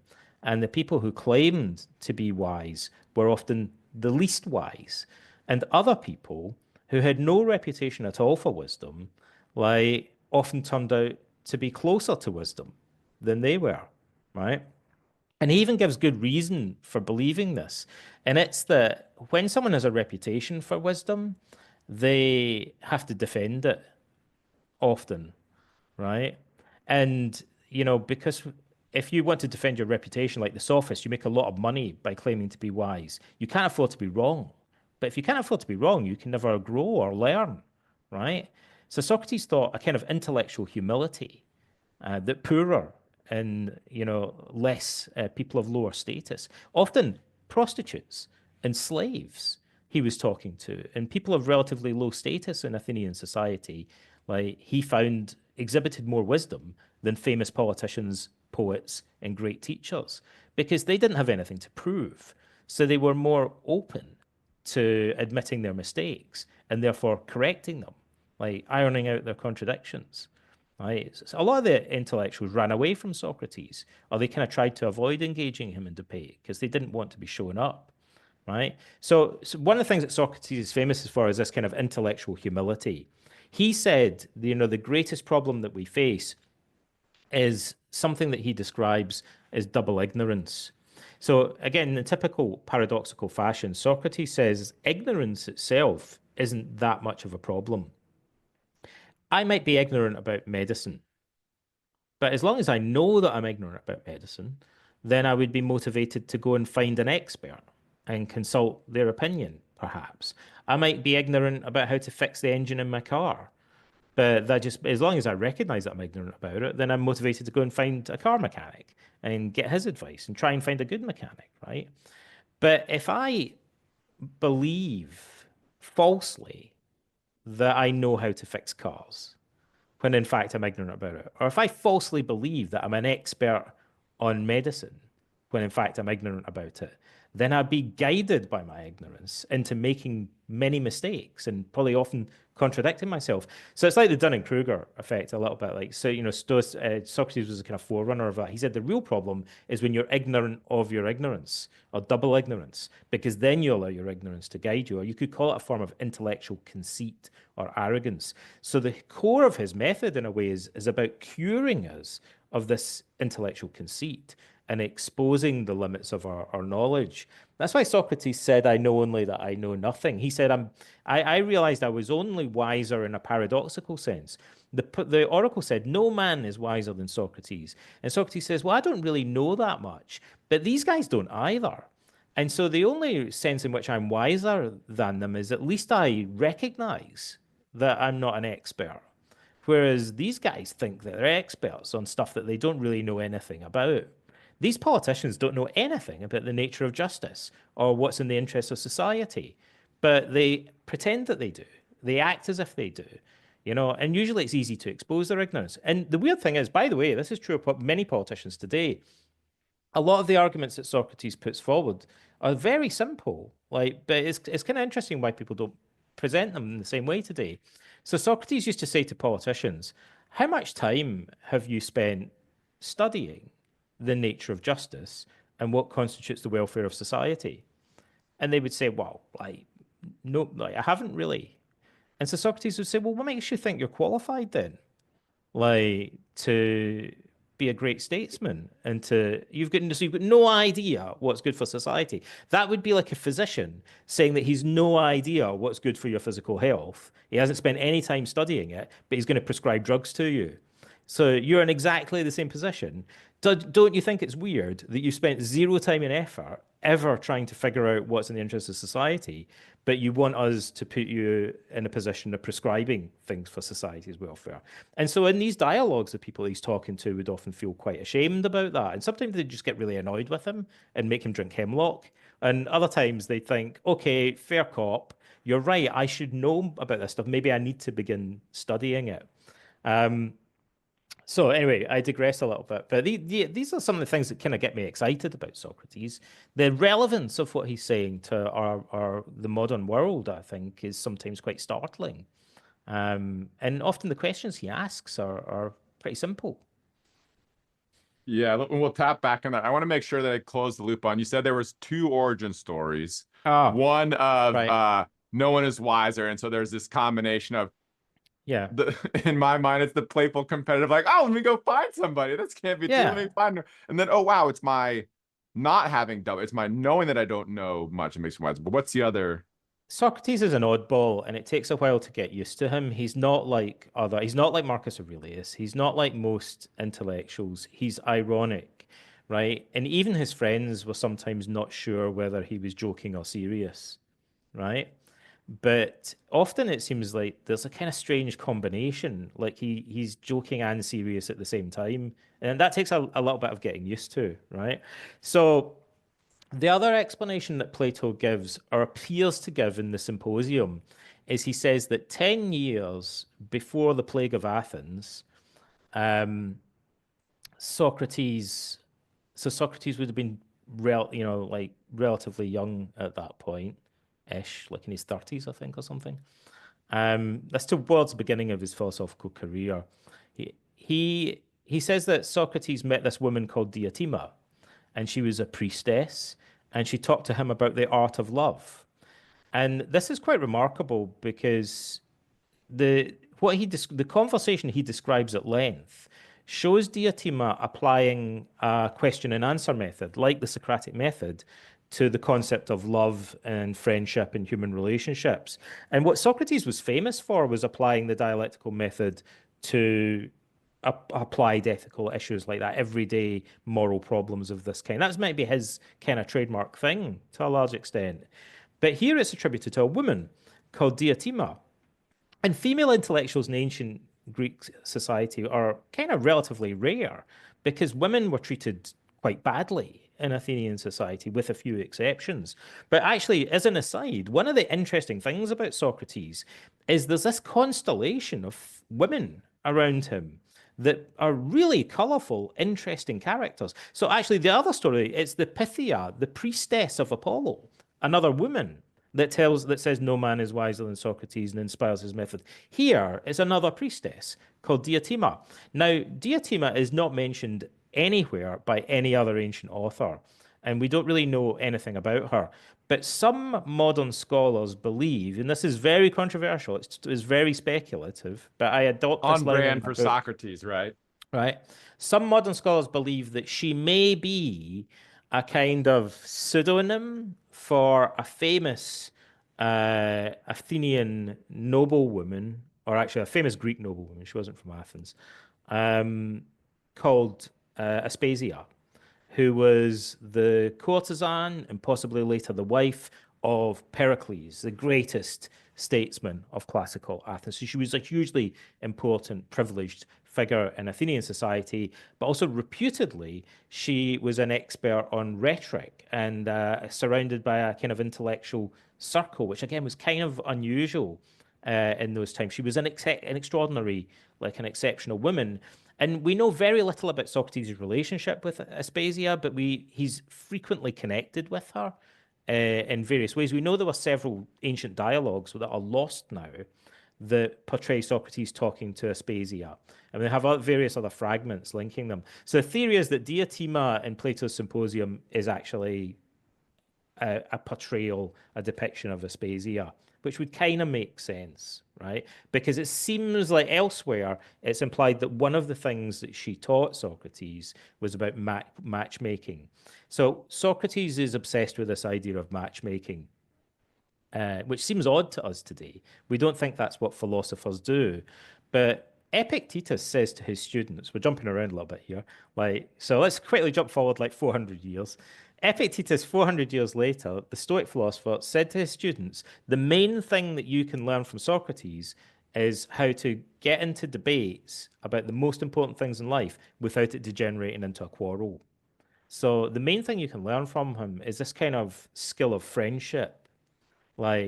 and the people who claimed to be wise were often the least wise. And other people who had no reputation at all for wisdom, like often turned out to be closer to wisdom than they were, right? And he even gives good reason for believing this. And it's that when someone has a reputation for wisdom, they have to defend it often, right? And, because if you want to defend your reputation like the sophist, you make a lot of money by claiming to be wise. You can't afford to be wrong. But if you can't afford to be wrong, you can never grow or learn, right? So Socrates thought a kind of intellectual humility that poorer and less people of lower status, often prostitutes and slaves, he was talking to, and people of relatively low status in Athenian society, like he found exhibited more wisdom than famous politicians, poets, and great teachers because they didn't have anything to prove. So they were more open to admitting their mistakes and therefore correcting them, like ironing out their contradictions. Right? So a lot of the intellectuals ran away from Socrates, or they kind of tried to avoid engaging him in debate because they didn't want to be shown up. Right? So one of the things that Socrates is famous for is this kind of intellectual humility. He said, the greatest problem that we face is something that he describes as double ignorance. So again, in the typical paradoxical fashion, Socrates says ignorance itself isn't that much of a problem. I might be ignorant about medicine, but as long as I know that I'm ignorant about medicine, then I would be motivated to go and find an expert and consult their opinion, perhaps. I might be ignorant about how to fix the engine in my car, but that just, as long as I recognize that I'm ignorant about it, then I'm motivated to go and find a car mechanic and get his advice and try and find a good mechanic, right? But if I believe falsely that I know how to fix cars, when in fact I'm ignorant about it. Or if I falsely believe that I'm an expert on medicine, when in fact I'm ignorant about it, then I'd be guided by my ignorance into making many mistakes and probably often contradicting myself. So it's like the Dunning-Kruger effect a little bit. Like, so, Socrates was a kind of forerunner of that. He said the real problem is when you're ignorant of your ignorance or double ignorance, because then you allow your ignorance to guide you, or you could call it a form of intellectual conceit or arrogance. So the core of his method, in a way, is about curing us of this intellectual conceit and exposing the limits of our knowledge. That's why Socrates said, I know only that I know nothing. He said, I realized I was only wiser in a paradoxical sense. The oracle said, no man is wiser than Socrates. And Socrates says, well, I don't really know that much, but these guys don't either. And so the only sense in which I'm wiser than them is at least I recognize that I'm not an expert. Whereas these guys think that they're experts on stuff that they don't really know anything about. These politicians don't know anything about the nature of justice or what's in the interest of society, but they pretend that they do. They act as if they do, and usually it's easy to expose their ignorance. And the weird thing is, by the way, this is true of many politicians today. a lot of the arguments that Socrates puts forward are very simple. Like, but it's kind of interesting why people don't present them in the same way today. So Socrates used to say to politicians, "How much time have you spent studying the nature of justice and what constitutes the welfare of society?" And they would say, "Well, like, no, like I haven't really." And so Socrates would say, "Well, what makes you think you're qualified then? Like to be a great statesman and you've got no idea what's good for society." That would be like a physician saying that he's no idea what's good for your physical health. He hasn't spent any time studying it, but he's going to prescribe drugs to you. So you're in exactly the same position. Don't you think it's weird that you spent zero time and effort ever trying to figure out what's in the interest of society, but you want us to put you in a position of prescribing things for society's welfare? And so in these dialogues, the people he's talking to would often feel quite ashamed about that. And sometimes they just get really annoyed with him and make him drink hemlock. And other times they think, okay, fair cop, you're right, I should know about this stuff. Maybe I need to begin studying it. So anyway, I digress a little bit, but these are some of the things that kind of get me excited about Socrates. The relevance of what he's saying to the modern world, I think, is sometimes quite startling. And often the questions he asks are pretty simple. Yeah, we'll tap back on that. I want to make sure that I close the loop on. You said there was two origin stories. Ah, One of right. no one is wiser, and so there's this combination of Yeah. the in my mind it's the playful competitive, like, oh, let me go find somebody. This can't be true. Let Yeah. me find her. And then, oh wow, it's my not having doubt. It's my knowing that I don't know much. It makes me wiser. But what's the other? Socrates is an oddball, and it takes a while to get used to him. He's not like Marcus Aurelius. He's not like most intellectuals. He's ironic, right? And even his friends were sometimes not sure whether he was joking or serious, right? But often it seems like there's a kind of strange combination. Like he's joking and serious at the same time. And that takes a little bit of getting used to, right? So the other explanation that Plato gives, or appears to give in the Symposium, is he says that 10 years before the plague of Athens, um, Socrates, so Socrates would have been like relatively young at that point, ish, like in his 30s, I think, or something. That's towards the beginning of his philosophical career. He says that Socrates met this woman called Diotima, and she was a priestess, and she talked to him about the art of love. And this is quite remarkable because the conversation he describes at length shows Diotima applying a question and answer method, like the Socratic method, to the concept of love and friendship and human relationships. And what Socrates was famous for was applying the dialectical method to applied ethical issues like that, everyday moral problems of this kind. That's maybe his kind of trademark thing to a large extent. But here it's attributed to a woman called Diotima. And female intellectuals in ancient Greek society are kind of relatively rare because women were treated quite badly in Athenian society, with a few exceptions. But actually, as an aside, one of the interesting things about Socrates is there's this constellation of women around him that are really colourful, interesting characters. So actually, the other story, it's the Pythia, the priestess of Apollo, another woman that says no man is wiser than Socrates and inspires his method. Here is another priestess called Diotima. Now, Diotima is not mentioned anywhere by any other ancient author, and we don't really know anything about her. But some modern scholars believe, and this is very controversial, it's very speculative, but I adopt this On line in brand my for book, Socrates, right? right? Some modern scholars believe that she may be a kind of pseudonym for a famous Athenian noblewoman, or actually a famous Greek noblewoman, she wasn't from Athens, um, called Aspasia, who was the courtesan and possibly later the wife of Pericles, the greatest statesman of classical Athens. So she was a hugely important, privileged figure in Athenian society, but also reputedly, she was an expert on rhetoric and surrounded by a kind of intellectual circle, which again was kind of unusual in those times. She was an extraordinary, like an exceptional woman. And we know very little about Socrates' relationship with Aspasia, but he's frequently connected with her in various ways. We know there were several ancient dialogues that are lost now that portray Socrates talking to Aspasia. And they have various other fragments linking them. So the theory is that Diotima in Plato's Symposium is actually a portrayal, a depiction of Aspasia, which would kind of make sense, right? Because it seems like elsewhere it's implied that one of the things that she taught Socrates was about matchmaking. So Socrates is obsessed with this idea of matchmaking, which seems odd to us today. We don't think that's what philosophers do. But Epictetus says to his students, we're jumping around a little bit here, so let's quickly jump forward like 400 years. Epictetus, 400 years later, the Stoic philosopher, said to his students, the main thing that you can learn from Socrates is how to get into debates about the most important things in life without it degenerating into a quarrel. So the main thing you can learn from him is this kind of skill of friendship, how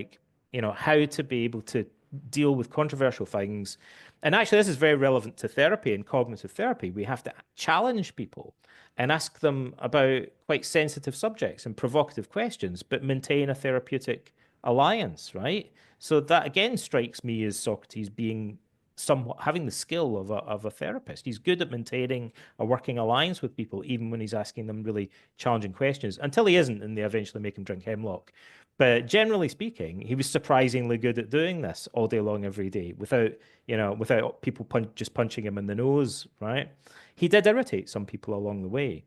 to be able to deal with controversial things. And actually, this is very relevant to therapy and cognitive therapy. We have to challenge people and ask them about quite sensitive subjects and provocative questions, but maintain a therapeutic alliance, right? So that again strikes me as Socrates being somewhat having the skill of a therapist. He's good at maintaining a working alliance with people, even when he's asking them really challenging questions, until he isn't, and they eventually make him drink hemlock. But generally speaking, he was surprisingly good at doing this all day long, every day, without people just punching him in the nose, right? He did irritate some people along the way.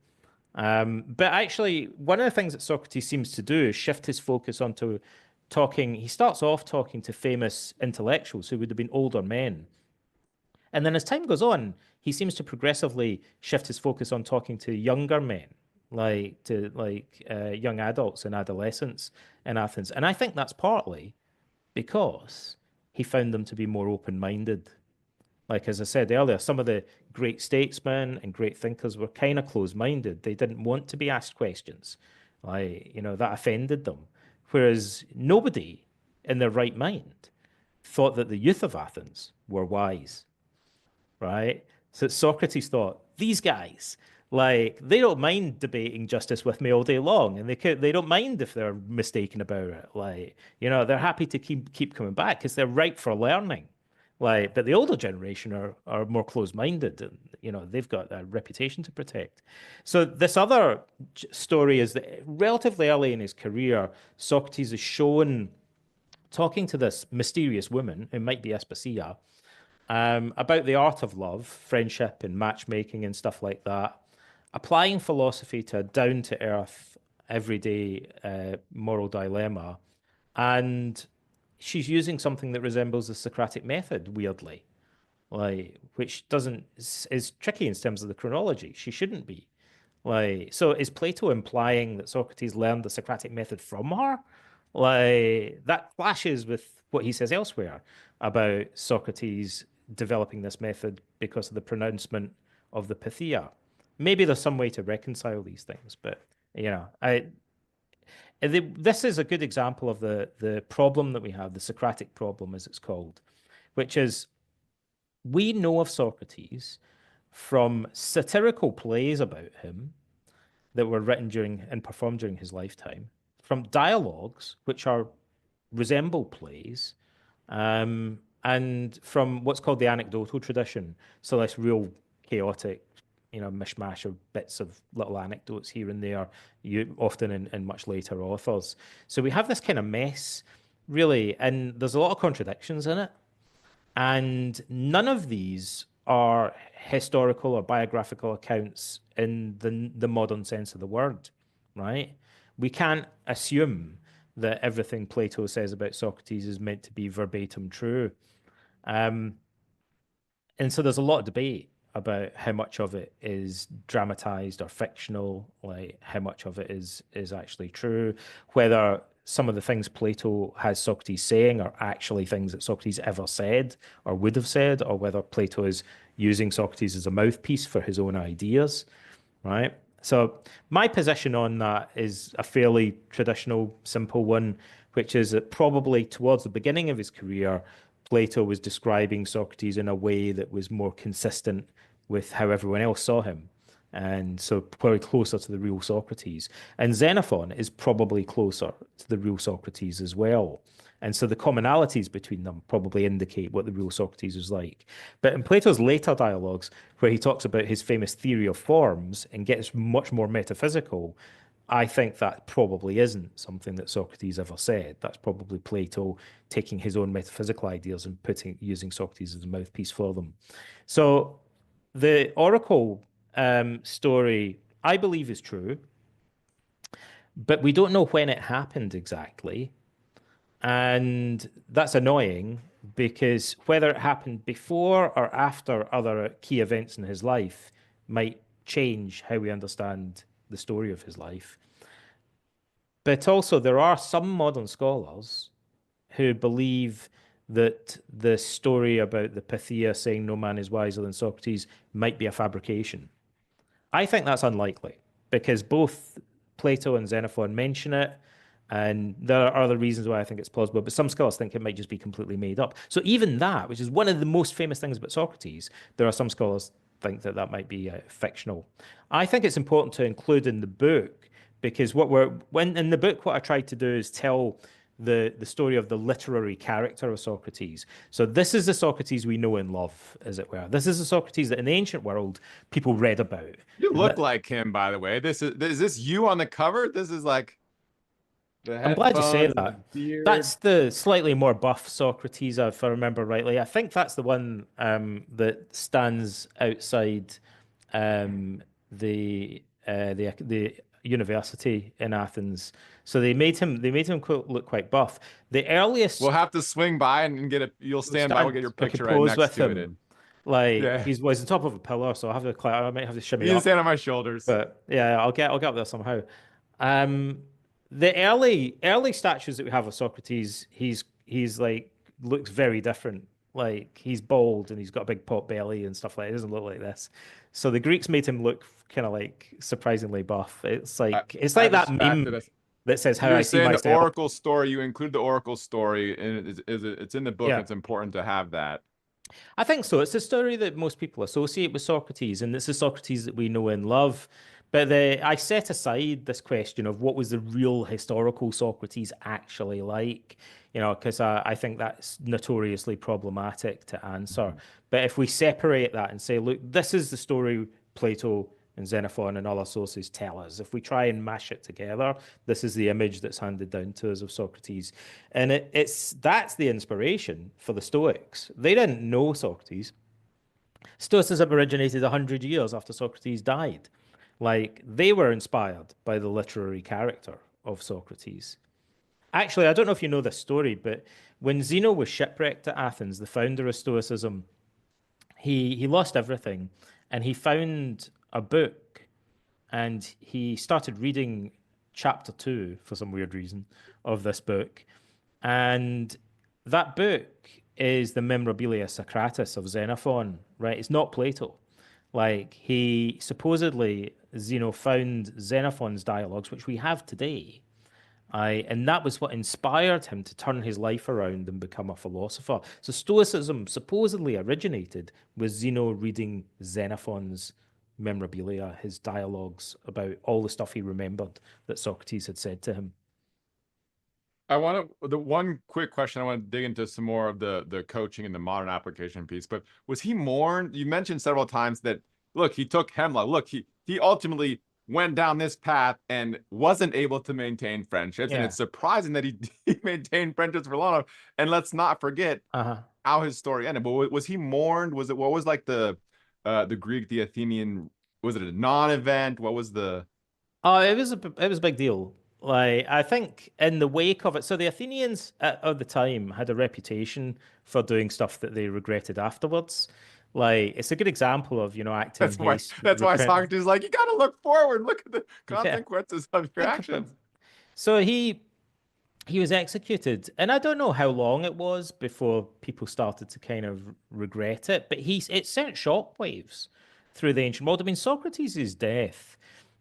But actually, one of the things that Socrates seems to do is shift his focus onto talking. He starts off talking to famous intellectuals who would have been older men. And then as time goes on, he seems to progressively shift his focus on talking to younger men, young adults and adolescents in Athens. And I think that's partly because he found them to be more open-minded. Like, as I said earlier, some of the great statesmen and great thinkers were kind of closed-minded. They didn't want to be asked questions. That offended them. Whereas nobody in their right mind thought that the youth of Athens were wise, right? So Socrates thought, these guys, they don't mind debating justice with me all day long, and they don't mind if they're mistaken about it. They're happy to keep coming back because they're ripe for learning. But the older generation are more closed-minded, and they've got a reputation to protect. So this other story is that relatively early in his career, Socrates is shown talking to this mysterious woman who might be Aspasia, about the art of love, friendship, and matchmaking and stuff like that, applying philosophy to a down-to-earth, everyday moral dilemma, and she's using something that resembles the Socratic method, weirdly, which is tricky in terms of the chronology. She shouldn't be. So is Plato implying that Socrates learned the Socratic method from her? That clashes with what he says elsewhere about Socrates developing this method because of the pronouncement of the Pythia. Maybe there's some way to reconcile these things, but this is a good example of the problem that we have, the Socratic problem, as it's called, which is we know of Socrates from satirical plays about him that were written during and performed during his lifetime, from dialogues which resemble plays, and from what's called the anecdotal tradition. So this real chaotic, mishmash of bits of little anecdotes here and there, often in much later authors. So we have this kind of mess, really, and there's a lot of contradictions in it. And none of these are historical or biographical accounts in the modern sense of the word, right? We can't assume that everything Plato says about Socrates is meant to be verbatim true. And so there's a lot of debate about how much of it is dramatized or fictional, how much of it is actually true, whether some of the things Plato has Socrates saying are actually things that Socrates ever said or would have said, or whether Plato is using Socrates as a mouthpiece for his own ideas, right? So my position on that is a fairly traditional, simple one, which is that probably towards the beginning of his career, Plato was describing Socrates in a way that was more consistent with how everyone else saw him. And so probably closer to the real Socrates. And Xenophon is probably closer to the real Socrates as well. And so the commonalities between them probably indicate what the real Socrates was like. But in Plato's later dialogues, where he talks about his famous theory of forms and gets much more metaphysical, I think that probably isn't something that Socrates ever said. That's probably Plato taking his own metaphysical ideas and using Socrates as a mouthpiece for them. So the Oracle story, I believe, is true, but we don't know when it happened exactly. And that's annoying because whether it happened before or after other key events in his life might change how we understand the story of his life. But also, there are some modern scholars who believe that the story about the Pythia saying no man is wiser than Socrates might be a fabrication. I think that's unlikely because both Plato and Xenophon mention it, and there are other reasons why I think it's plausible, but some scholars think it might just be completely made up. So even that, which is one of the most famous things about Socrates, there are some scholars think that that might be fictional. I think it's important to include in the book because when in the book, what I tried to do is tell the story of the literary character of Socrates. So this is the Socrates we know and love, as it were. This is the Socrates that in the ancient world people read about. You And look like him, by the way. Is this you on the cover? This is like the I'm glad you say headphones and the that. beard. That's the slightly more buff Socrates, if I remember rightly. I think that's the one that stands outside um, the university in Athens. So they made him look quite buff. The We'll earliest have to swing by and get a. You'll stand by. We'll get your I could picture right pose next with to it. him, And like yeah, he's on top of a pillar, so I might have to shimmy you can up. stand on my shoulders. But yeah, I'll get up there somehow. Um, the early statues that we have of Socrates, he's like looks very different. Like he's bald and he's got a big pot belly and stuff like that. He doesn't look like this. So the Greeks made him look kind of like surprisingly buff. I, It's I like have a that fact meme that that says how you're I see saying the myself. Oracle story. You include the Oracle story, and it's in the book. Yeah. It's important to have that. I think so. It's a story that most people associate with Socrates, and it's the Socrates that we know and love. But I set aside this question of what was the real historical Socrates actually like, because I think that's notoriously problematic to answer. Mhm. But if we separate that and say, look, this is the story Plato and Xenophon and other sources tell us. If we try and mash it together, this is the image that's handed down to us of Socrates. And that's the inspiration for the Stoics. They didn't know Socrates. Stoicism originated 100 years after Socrates died. Like, they were inspired by the literary character of Socrates. Actually, I don't know if you know this story, but when Zeno was shipwrecked at Athens, the founder of Stoicism, he lost everything and he found a book and he started reading chapter 2 for some weird reason of this book. And that book is the Memorabilia Socratis of Xenophon, right? It's not Plato. Like he supposedly Zeno found Xenophon's dialogues, which we have today, and that was what inspired him to turn his life around and become a philosopher. So Stoicism supposedly originated with Zeno reading Xenophon's memorabilia, his dialogues about all the stuff he remembered that Socrates had said to him. I want to the one quick question. I want to dig into some more of the coaching and the modern application piece. But was he mourned? You mentioned several times that look, he took hemlock. Look, he ultimately went down this path and wasn't able to maintain friendships. And Yeah. it's surprising that he maintained friendships for long enough. And let's not forget Uh-huh. how his story ended. But was he mourned? Was it what was like the Greek, the Athenian? Was it a non-event? What was the Oh, it was a big deal. Like I think in the wake of it, so the Athenians at the time had a reputation for doing stuff that they regretted afterwards. Like it's a good example of, acting in That's why haste, that's why repent. Socrates is like, you gotta look forward. Look at the Yeah, consequences of your think of actions. them. So he was executed, and I don't know how long it was before people started to kind of regret it, but it sent shockwaves through the ancient world. I mean, Socrates' death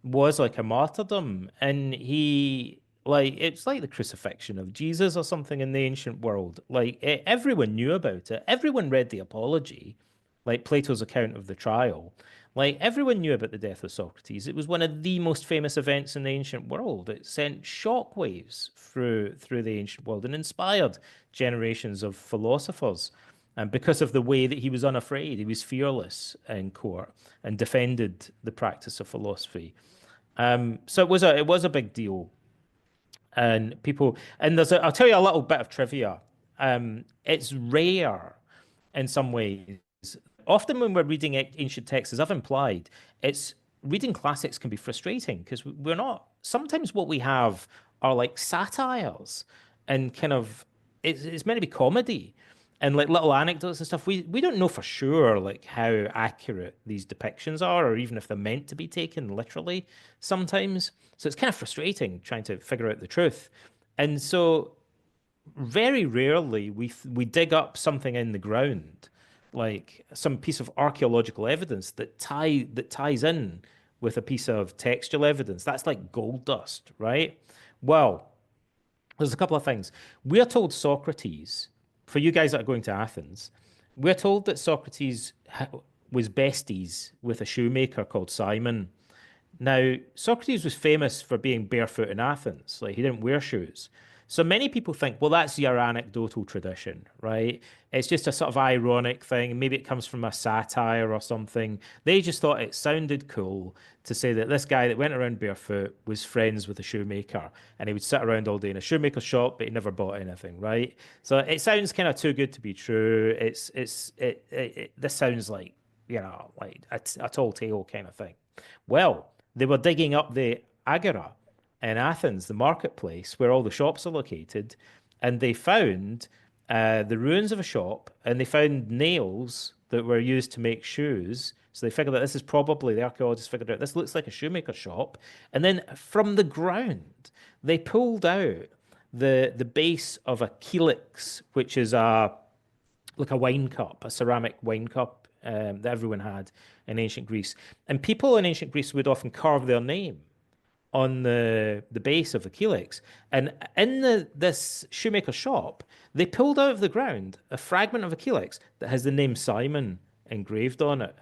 was like a martyrdom, and it's like the crucifixion of Jesus or something in the ancient world. Like everyone knew about it, everyone read the apology, like Plato's account of the trial. Like everyone knew about the death of Socrates. It was one of the most famous events in the ancient world. It sent shockwaves through the ancient world and inspired generations of philosophers. And because of the way that he was unafraid, he was fearless in court and defended the practice of philosophy. So it was a big deal, and people and I'll tell you a little bit of trivia. It's rare in some ways. Often when we're reading ancient texts, as I've implied, it's reading classics can be frustrating because we're not. Sometimes what we have are like satires and kind of it's meant to be comedy and like little anecdotes and stuff. We don't know for sure like how accurate these depictions are, or even if they're meant to be taken literally sometimes. So it's kind of frustrating trying to figure out the truth. And so very rarely we dig up something in the ground, like some piece of archaeological evidence that ties in with a piece of textual evidence. That's like gold dust, right? Well, there's a couple of things. We're told Socrates, for you guys that are going to Athens, we're told that Socrates was besties with a shoemaker called Simon. Now, Socrates was famous for being barefoot in Athens. Like, he didn't wear shoes. So many people think, well, that's your anecdotal tradition, right? It's just a sort of ironic thing. Maybe it comes from a satire or something. They just thought it sounded cool to say that this guy that went around barefoot was friends with a shoemaker and he would sit around all day in a shoemaker shop, but he never bought anything, right? So it sounds kind of too good to be true. This sounds like, like a tall tale kind of thing. Well, they were digging up the Agora in Athens, the marketplace where all the shops are located, and they found the ruins of a shop, and they found nails that were used to make shoes. So they figured that this is probably the archaeologists figured out this looks like a shoemaker shop, and then from the ground they pulled out the base of a calyx, which is a like a wine cup, a ceramic wine cup that everyone had in ancient Greece. And people in ancient Greece would often carve their name on the base of the calyx. And in this shoemaker shop, they pulled out of the ground a fragment of a calyx that has the name Simon engraved on it.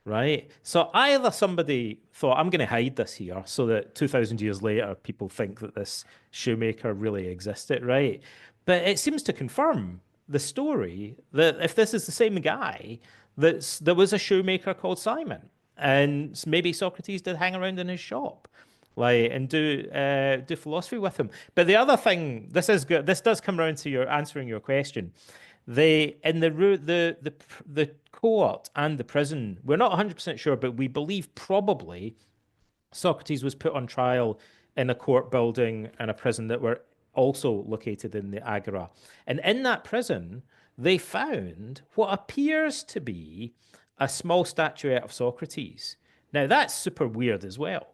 Right. So either somebody thought, I'm going to hide this here so that 2,000 years later, people think that this shoemaker really existed. Right. But it seems to confirm the story that if this is the same guy, there was a shoemaker called Simon. And maybe Socrates did hang around in his shop, like, and do philosophy with him. But the other thing, this is good. This does come around to your answering your question. They in the court and the prison, we're not 100% sure, but we believe probably Socrates was put on trial in a court building and a prison that were also located in the Agora. And in that prison, they found what appears to be a small statuette of Socrates. Now, that's super weird as well,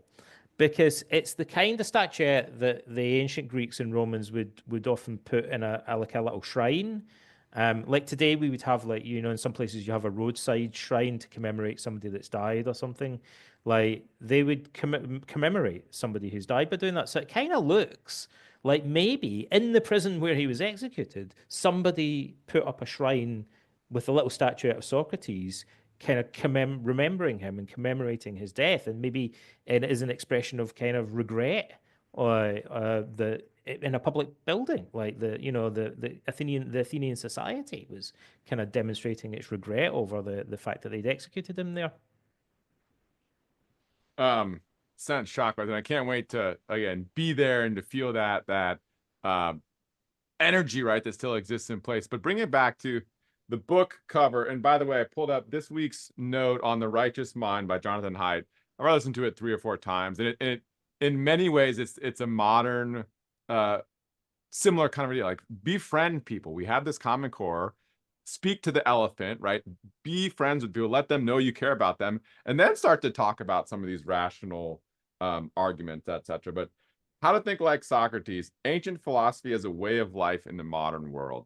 because it's the kind of statuette that the ancient Greeks and Romans would often put in like a little shrine. Like today, we would have like in some places you have a roadside shrine to commemorate somebody that's died or something. Like they would commemorate somebody who's died by doing that. So it kind of looks like maybe in the prison where he was executed, somebody put up a shrine with a little statuette of Socrates, kind of remembering him and commemorating his death, and maybe it is an expression of kind of regret or the in a public building, like the Athenian society was kind of demonstrating its regret over the fact that they'd executed him there. Sounds shocked by that. I can't wait to again be there and to feel that um energy, right, that still exists in place. But bring it back to the book cover. And by the way, I pulled up this week's note on The Righteous Mind by Jonathan Haidt. I've listened to it 3 or 4 times, and it in many ways it's a modern similar kind of idea. Like, befriend people. We have this common core. Speak to the elephant, right? Be friends with people. Let them know you care about them, and then start to talk about some of these rational arguments, etc. But how to think like Socrates, ancient philosophy as a way of life in the modern world.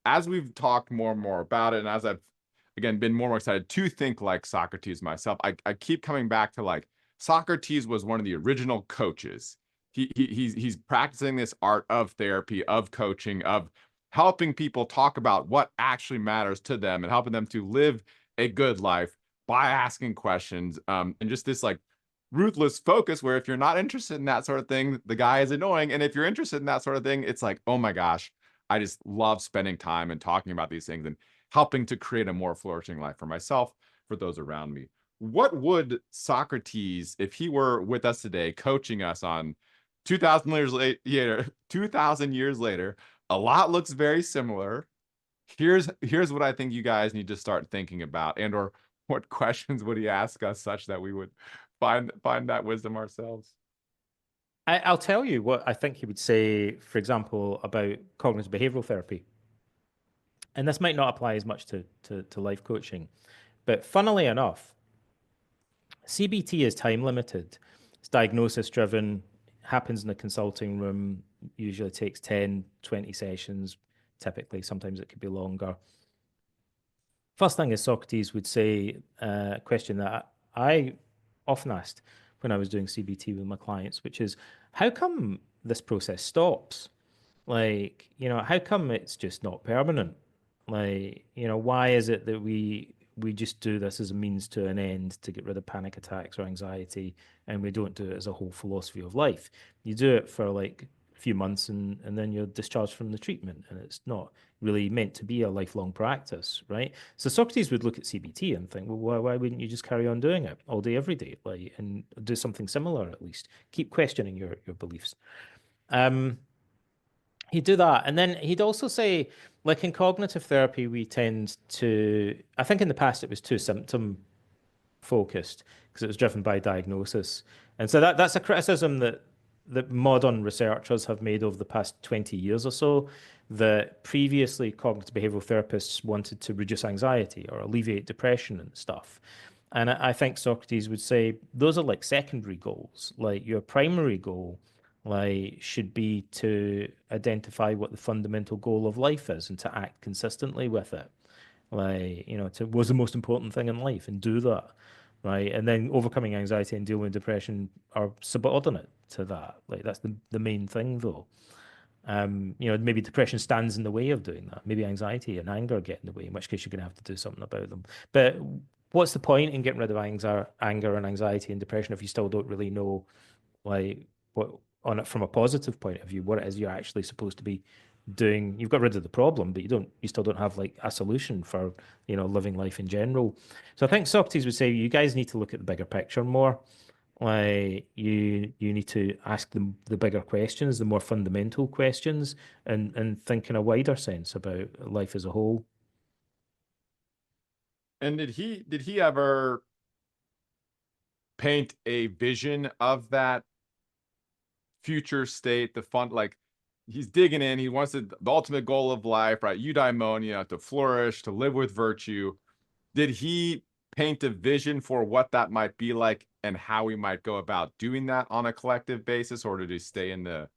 As we've talked more and more about it, and as I've again been more and more excited to think like Socrates myself, I keep coming back to like Socrates was one of the original coaches. He's practicing this art of therapy, of coaching, of helping people talk about what actually matters to them and helping them to live a good life by asking questions, and just this like ruthless focus where if you're not interested in that sort of thing, the guy is annoying. And if you're interested in that sort of thing, it's like, oh my gosh, I just love spending time and talking about these things and helping to create a more flourishing life for myself, for those around me. What would Socrates, if he were with us today, coaching us on 2000 years later, a lot looks very similar. Here's what I think you guys need to start thinking about, and or what questions would he ask us such that we would find that wisdom ourselves? I'll tell you what I think he would say, for example, about cognitive behavioral therapy. And this might not apply as much to life coaching, but funnily enough, CBT is time limited. It's diagnosis driven, happens in the consulting room, usually takes 10, 20 sessions, typically. Sometimes it could be longer. First thing is Socrates would say a question that I often asked when I was doing CBT with my clients, which is, how come this process stops? Like, how come it's just not permanent? Like, why is it that we just do this as a means to an end to get rid of panic attacks or anxiety, and we don't do it as a whole philosophy of life? You do it for like a few months and then you're discharged from the treatment, and it's not really meant to be a lifelong practice, right? So Socrates would look at CBT and think, well, why wouldn't you just carry on doing it all day, every day, like, and do something similar at least? Keep questioning your beliefs. He'd do that. And then he'd also say, like in cognitive therapy, we tend to, I think in the past it was too symptom focused because it was driven by diagnosis. And so that's a criticism that modern researchers have made over the past 20 years or so, that previously cognitive behavioral therapists wanted to reduce anxiety or alleviate depression and stuff. And I think Socrates would say those are like secondary goals. Like your primary goal, like, should be to identify what the fundamental goal of life is and to act consistently with it. Like, to what's the most important thing in life and do that, right? And then overcoming anxiety and dealing with depression are subordinate to that. Like, that's the main thing, though. Maybe depression stands in the way of doing that. Maybe anxiety and anger get in the way, in which case you're going to have to do something about them. But what's the point in getting rid of anger and anxiety and depression if you still don't really know, like, what on it from a positive point of view, what it is you're actually supposed to be doing? You've got rid of the problem, but you still don't have like a solution for, living life in general. So I think Socrates would say you guys need to look at the bigger picture more. Like you need to ask them the bigger questions, the more fundamental questions, and think in a wider sense about life as a whole. And did he ever paint a vision of that future state, the fun, like he's digging in, he wants the ultimate goal of life, right? Eudaimonia, to flourish, to live with virtue. Did he paint a vision for what that might be like and how we might go about doing that on a collective basis, or did he stay in the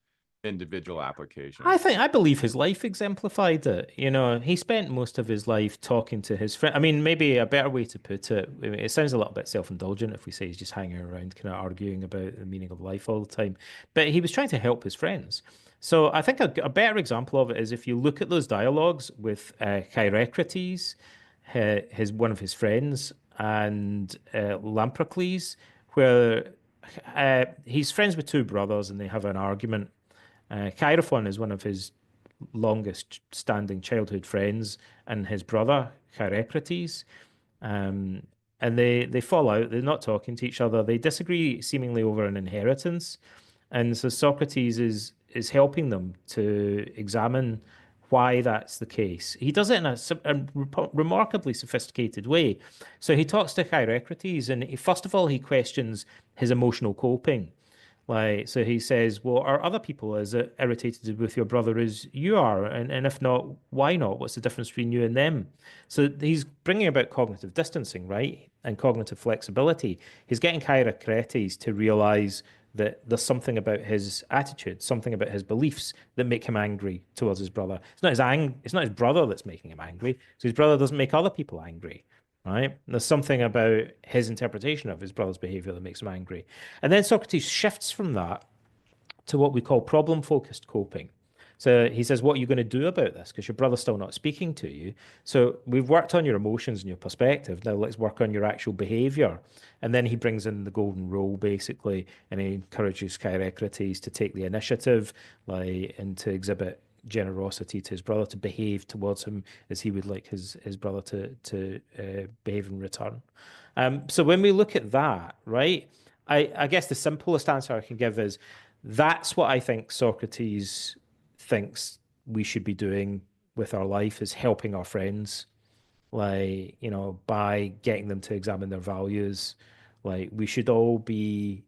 individual application? I believe his life exemplified it. He spent most of his life talking to his friend. I mean, maybe a better way to put it, I mean, it sounds a little bit self-indulgent if we say he's just hanging around, kind of arguing about the meaning of life all the time. But he was trying to help his friends. So I think a better example of it is if you look at those dialogues with Chirocrates, his one of his friends, and Lamprocles, where he's friends with two brothers and they have an argument. Chaerephon is one of his longest standing childhood friends, and his brother, Chirocrates. And they fall out, they're not talking to each other, they disagree seemingly over an inheritance. And so Socrates is helping them to examine why that's the case. He does it in a remarkably sophisticated way. So he talks to Chirocrates, and first of all, he questions his emotional coping. Like, so he says, well, are other people as irritated with your brother as you are? And if not, why not? What's the difference between you and them? So he's bringing about cognitive distancing, right? And cognitive flexibility. He's getting Chirocrates to realize that there's something about his attitude, something about his beliefs that make him angry towards his brother. It's not his brother that's making him angry. So his brother doesn't make other people angry. Right? There's something about his interpretation of his brother's behavior that makes him angry. And then Socrates shifts from that to what we call problem-focused coping. So he says, what are you going to do about this? Because your brother's still not speaking to you. So we've worked on your emotions and your perspective. Now let's work on your actual behavior. And then he brings in the golden rule, basically, and he encourages Chirocrates to take the initiative, like, and to exhibit generosity to his brother, to behave towards him as he would like his brother to behave in return. So when we look at that, right, I guess the simplest answer I can give is that's what I think Socrates thinks we should be doing with our life, is helping our friends, like, by getting them to examine their values. Like, we should all be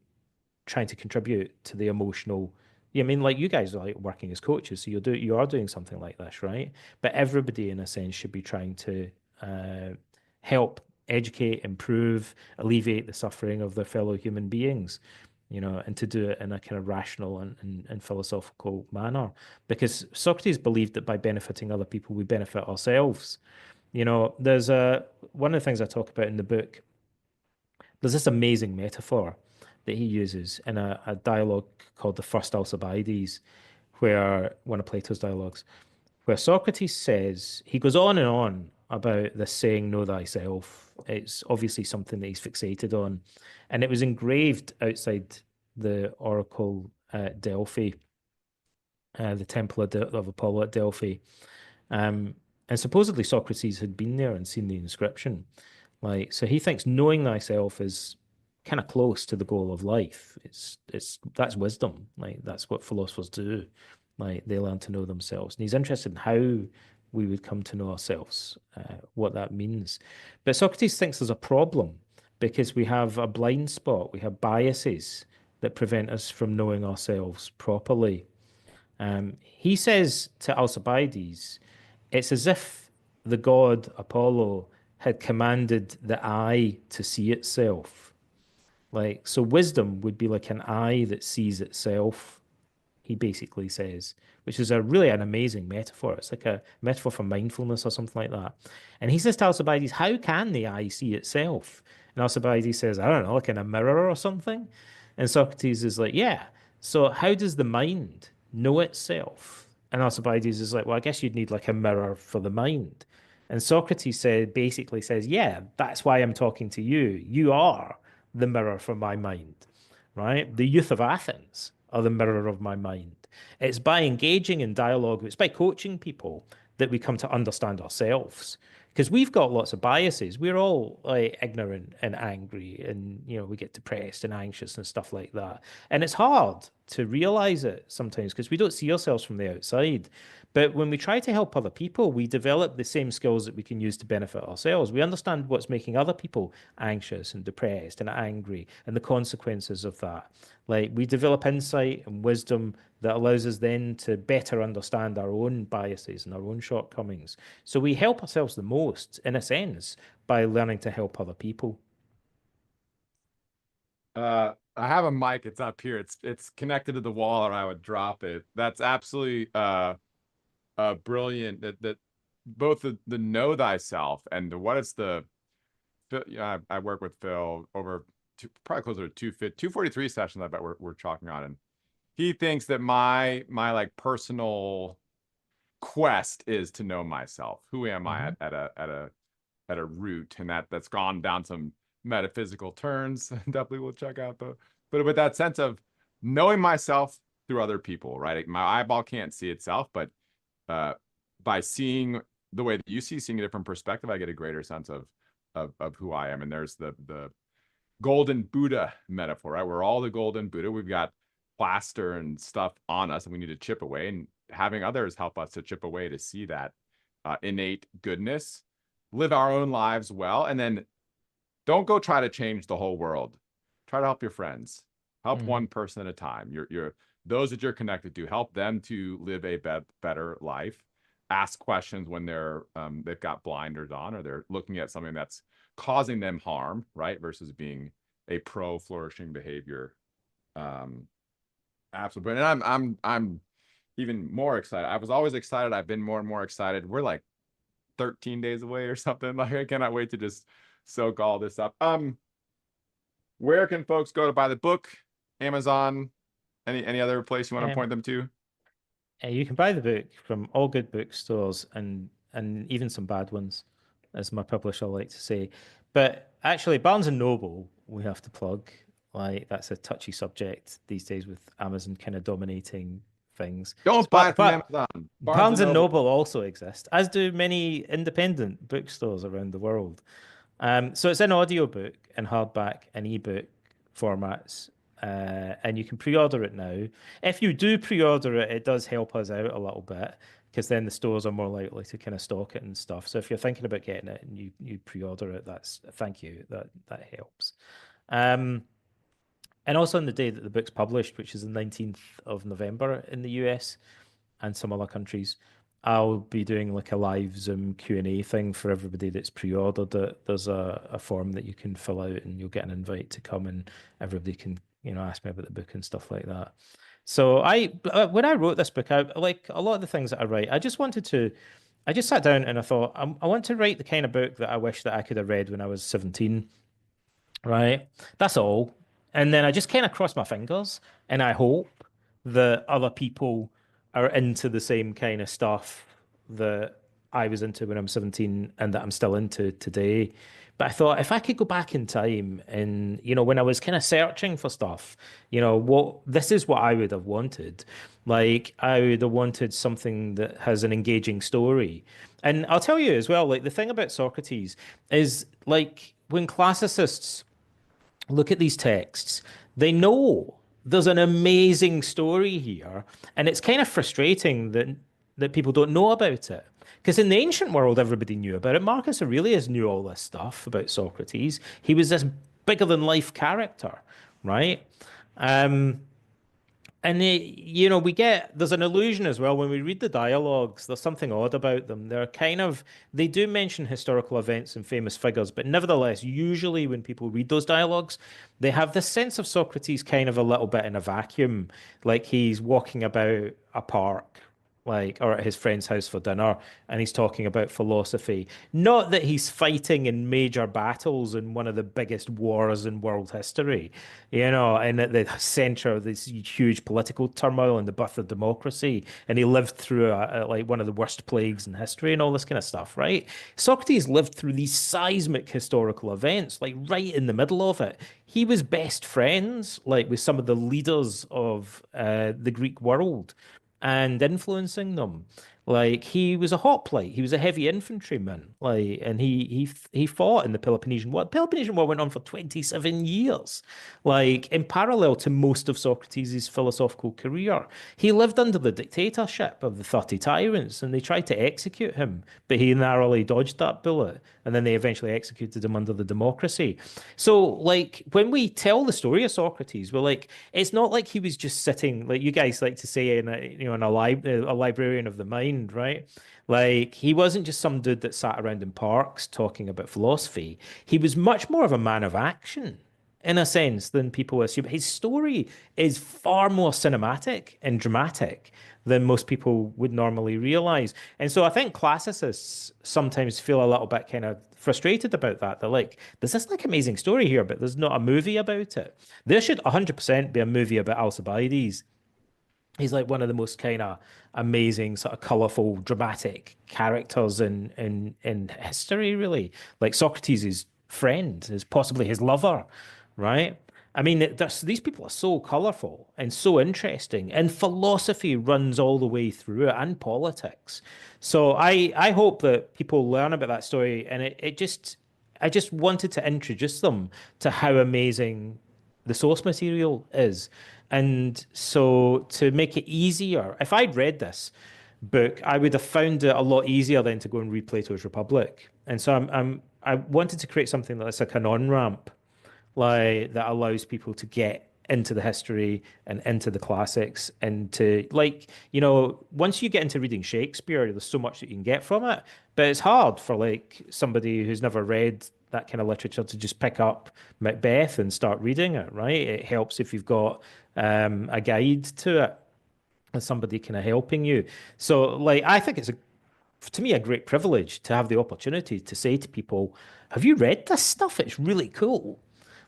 trying to contribute to the emotional. Yeah, I mean, like, you guys are like working as coaches, so you are doing something like this, right? But everybody, in a sense, should be trying to uh, help educate, improve, alleviate the suffering of their fellow human beings, and to do it in a kind of rational and philosophical manner. Because Socrates believed that by benefiting other people, we benefit ourselves. There's one of the things I talk about in the book. There's this amazing metaphor that he uses in a dialogue called the First Alcibiades, where one of Plato's dialogues, where Socrates says, he goes on and on about this saying, know thyself. It's obviously something that he's fixated on. And it was engraved outside the oracle at Delphi, the temple of Apollo at Delphi. Um, and supposedly Socrates had been there and seen the inscription. Like, so he thinks knowing thyself is kind of close to the goal of life. That's wisdom. Like, that's what philosophers do. Like, they learn to know themselves. And he's interested in how we would come to know ourselves, what that means. But Socrates thinks there's a problem because we have a blind spot, we have biases that prevent us from knowing ourselves properly. He says to Alcibiades, it's as if the god Apollo had commanded the eye to see itself. Like, so wisdom would be like an eye that sees itself, he basically says, which is an amazing metaphor. It's like a metaphor for mindfulness or something like that. And he says to Alcibiades, how can the eye see itself? And Alcibiades says, I don't know, like in a mirror or something. And Socrates is like, yeah. So how does the mind know itself? And Alcibiades is like, well, I guess you'd need like a mirror for the mind. And Socrates basically says, yeah, that's why I'm talking to you. You are the mirror for my mind, right? The youth of Athens are the mirror of my mind. It's by engaging in dialogue, it's by coaching people that we come to understand ourselves. Because we've got lots of biases. We're all like ignorant and angry, and we get depressed and anxious and stuff like that. And it's hard to realize it sometimes because we don't see ourselves from the outside. But when we try to help other people, we develop the same skills that we can use to benefit ourselves. We understand what's making other people anxious and depressed and angry and the consequences of that. Like, we develop insight and wisdom that allows us then to better understand our own biases and our own shortcomings. So we help ourselves the most, in a sense, by learning to help other people. I have a mic, it's up here. It's connected to the wall, or I would drop it. That's absolutely brilliant, that both the know thyself and the what is the I work with Phil over probably closer to 243 sessions. I bet we're talking on, and he thinks that my like personal quest is to know myself. Who am I at a root, and that's gone down some metaphysical turns. Definitely will check out but with that sense of knowing myself through other people, right? My eyeball can't see itself, but by seeing the way that you see, seeing a different perspective, I get a greater sense of who I am. And there's the golden Buddha metaphor, right? We're all the golden Buddha. We've got plaster and stuff on us, and we need to chip away. And having others help us to chip away to see that innate goodness, live our own lives well, and then don't go try to change the whole world. Try to help your friends. Help one person at a time. You're those that you're connected to. Help them to live a better life. Ask questions when they've got blinders on, or they're looking at something that's causing them harm, right? Versus being a pro flourishing behavior. Absolutely. And I'm even more excited. I was always excited. I've been more and more excited. We're like 13 days away or something. Like, I cannot wait to just soak all this up. Where can folks go to buy the book? Amazon? Any other place you want to point them to? You can buy the book from all good bookstores and even some bad ones, as my publisher like to say. But actually, Barnes and Noble, we have to plug. Like that's a touchy subject these days with Amazon kind of dominating things. Don't buy But it from but Amazon. Barnes Barnes and and Noble. Noble also exist, as do many independent bookstores around the world. So it's an audiobook and hardback and ebook formats, and you can pre-order it now. If you do pre-order it, it does help us out a little bit because then the stores are more likely to kind of stock it and stuff. So if you're thinking about getting it and you pre-order it, that's thank you. That helps. Um, and also on the day that the book's published, which is the 19th of November in the US and some other countries, I'll be doing like a live Zoom Q&A thing for everybody that's pre-ordered it. There's a form that you can fill out and you'll get an invite to come and everybody can, ask me about the book and stuff like that. So when I wrote this book, I like a lot of the things that I write, I just sat down and I thought, I want to write the kind of book that I wish that I could have read when I was 17. Right. That's all. And then I just kind of cross my fingers and I hope that other people are into the same kind of stuff that I was into when I'm 17 and that I'm still into today. But I thought if I could go back in time and, when I was kind of searching for stuff, this is what I would have wanted. Like, I would have wanted something that has an engaging story. And I'll tell you as well, like, the thing about Socrates is like when classicists look at these texts, they know there's an amazing story here, and it's kind of frustrating that people don't know about it. Because in the ancient world, everybody knew about it. Marcus Aurelius knew all this stuff about Socrates. He was this bigger than life character, right? Um, and there's an illusion as well when we read the dialogues. There's something odd about them. They do mention historical events and famous figures, but nevertheless, usually when people read those dialogues, they have this sense of Socrates kind of a little bit in a vacuum, like he's walking about a park, like, or at his friend's house for dinner, and he's talking about philosophy. Not that he's fighting in major battles in one of the biggest wars in world history, and at the center of this huge political turmoil and the birth of democracy. And he lived through like one of the worst plagues in history and all this kind of stuff, right? Socrates lived through these seismic historical events, like right in the middle of it. He was best friends, like with some of the leaders of the Greek world and influencing them. Like he was a hoplite, he was a heavy infantryman, like, and he fought in the Peloponnesian War. The Peloponnesian War went on for 27 years, like in parallel to most of Socrates' philosophical career. He lived under the dictatorship of the 30 tyrants, and they tried to execute him, but he narrowly dodged that bullet, and then they eventually executed him under the democracy. So, like, when we tell the story of Socrates, we're like, it's not like he was just sitting, like you guys like to say, a librarian of the mind, right? Like, he wasn't just some dude that sat around in parks talking about philosophy. He was much more of a man of action in a sense than people assume. His story is far more cinematic and dramatic than most people would normally realize. And so I think classicists sometimes feel a little bit kind of frustrated about that. They're like, there's this like amazing story here, but there's not a movie about it. There should 100% be a movie about Alcibiades. He's like one of the most kind of amazing, sort of colorful, dramatic characters in history, really. Like Socrates' friend is possibly his lover, right? I mean, these people are so colorful and so interesting, and philosophy runs all the way through it, and politics. So I hope that people learn about that story, and I just wanted to introduce them to how amazing the source material is. And so to make it easier, if I'd read this book, I would have found it a lot easier then to go and read Plato's Republic. And so I wanted to create something that's like an on-ramp, like that allows people to get into the history and into the classics and to like, once you get into reading Shakespeare, there's so much that you can get from it, but it's hard for like somebody who's never read that kind of literature to just pick up Macbeth and start reading it, right? It helps if you've got a guide to it and somebody kind of helping you. So like I think it's to me a great privilege to have the opportunity to say to people, have you read this stuff? It's really cool.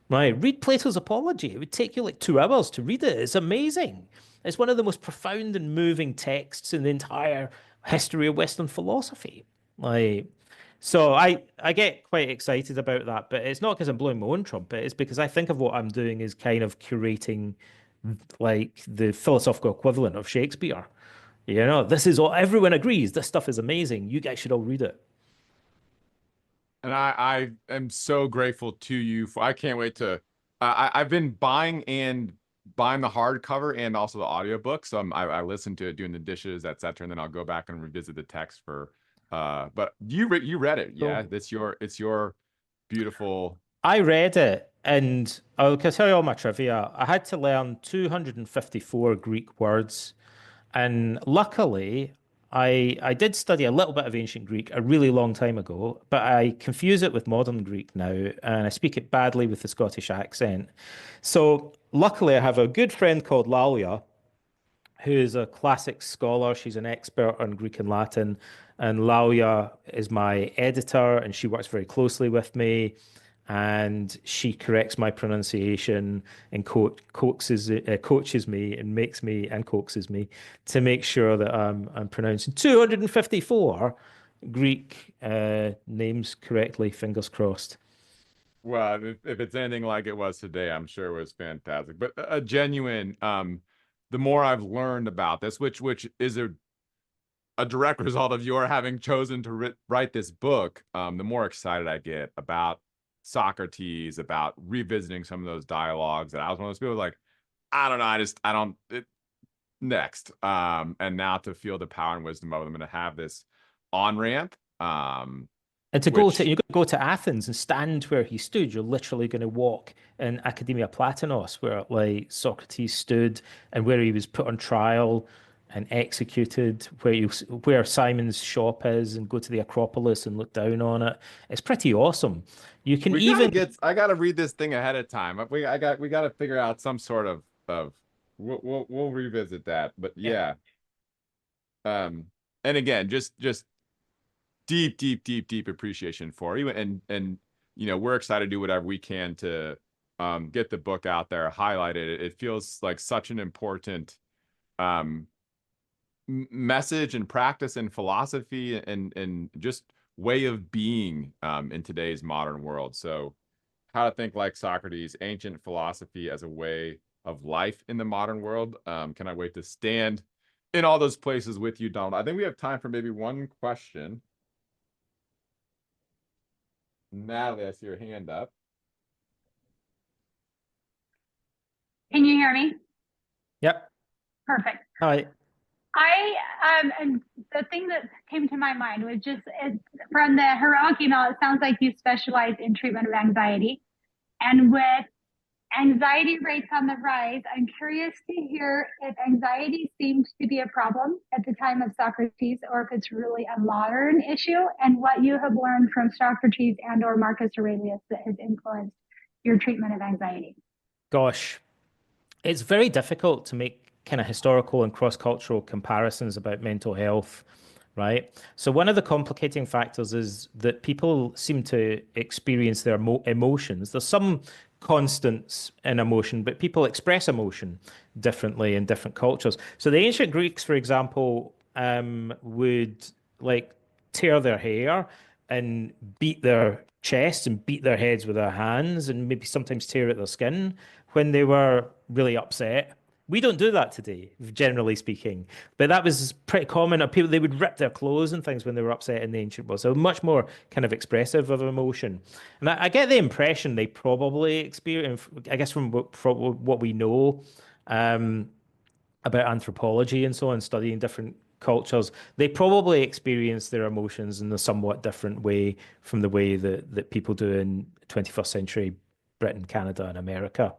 Right. Read Plato's Apology. It would take you like 2 hours to read it. It's amazing. It's one of the most profound and moving texts in the entire history of Western philosophy. Like, so I get quite excited about that, but it's not because I'm blowing my own trumpet. It's because I think of what I'm doing as kind of curating like the philosophical equivalent of Shakespeare. You know, this is all everyone agrees. This stuff is amazing. You guys should all read it. And I am so grateful to you for. I can't wait to. I've been buying the hardcover and also the audiobook. So I listen to it doing the dishes, etc. And then I'll go back and revisit the text for. But you read it, yeah? So It's your beautiful. I read it, and I'll tell you all my trivia. I had to learn 254 Greek words, and luckily, I did study a little bit of ancient Greek a really long time ago, but I confuse it with modern Greek now, and I speak it badly with the Scottish accent. So luckily, I have a good friend called Lalia, who is a classic scholar. She's an expert on Greek and Latin. And Lauya is my editor, and she works very closely with me. And she corrects my pronunciation and coaches me and makes me and coaxes me to make sure that I'm pronouncing 254 Greek names correctly. Fingers crossed. Well, if it's anything like it was today, I'm sure it was fantastic. But a genuine. The more I've learned about this, which is a direct result of your having chosen to write this book, the more excited I get about Socrates, about revisiting some of those dialogues. That I was one of those people like, I don't know, I don't. Next, and now to feel the power and wisdom of them, and to have this on ramp, And to go to which you're going to go to Athens and stand where he stood. You're literally going to walk in Academia Platonos, where like Socrates stood, and where he was put on trial and executed, where Simon's shop is, and go to the Acropolis and look down on it. It's pretty awesome. You can we gotta even get. I gotta read this thing ahead of time. We gotta figure out some sort of. We'll revisit that. But yeah. yeah, and again, just deep appreciation for you, and we're excited to do whatever we can to get the book out there, highlight it. It feels like such an important um message and practice and philosophy and just way of being in today's modern world. So how to think like Socrates, ancient philosophy as a way of life in the modern world. Can I wait to stand in all those places with you, Donald? I think we have time for maybe one question. Natalie, I see your hand up. Can you hear me? Yep. Perfect. Hi. And the thing that came to my mind was just from the heroic email, it sounds like you specialize in treatment of anxiety. And with anxiety rates on the rise, I'm curious to hear if anxiety seemed to be a problem at the time of Socrates, or if it's really a modern issue, and what you have learned from Socrates and or Marcus Aurelius that has influenced your treatment of anxiety. Gosh, it's very difficult to make kind of historical and cross-cultural comparisons about mental health, right? So one of the complicating factors is that people seem to experience their emotions. There's some constants in emotion, but people express emotion differently in different cultures. So the ancient Greeks, for example, would like tear their hair and beat their chests and beat their heads with their hands and maybe sometimes tear at their skin when they were really upset. We don't do that today, generally speaking, but that was pretty common. People, they would rip their clothes and things when they were upset in the ancient world. So much more kind of expressive of emotion. And I get the impression they probably experience, I guess, from what we know about anthropology and so on, studying different cultures, they probably experience their emotions in a somewhat different way from the way that people do in 21st century Britain, Canada, and America.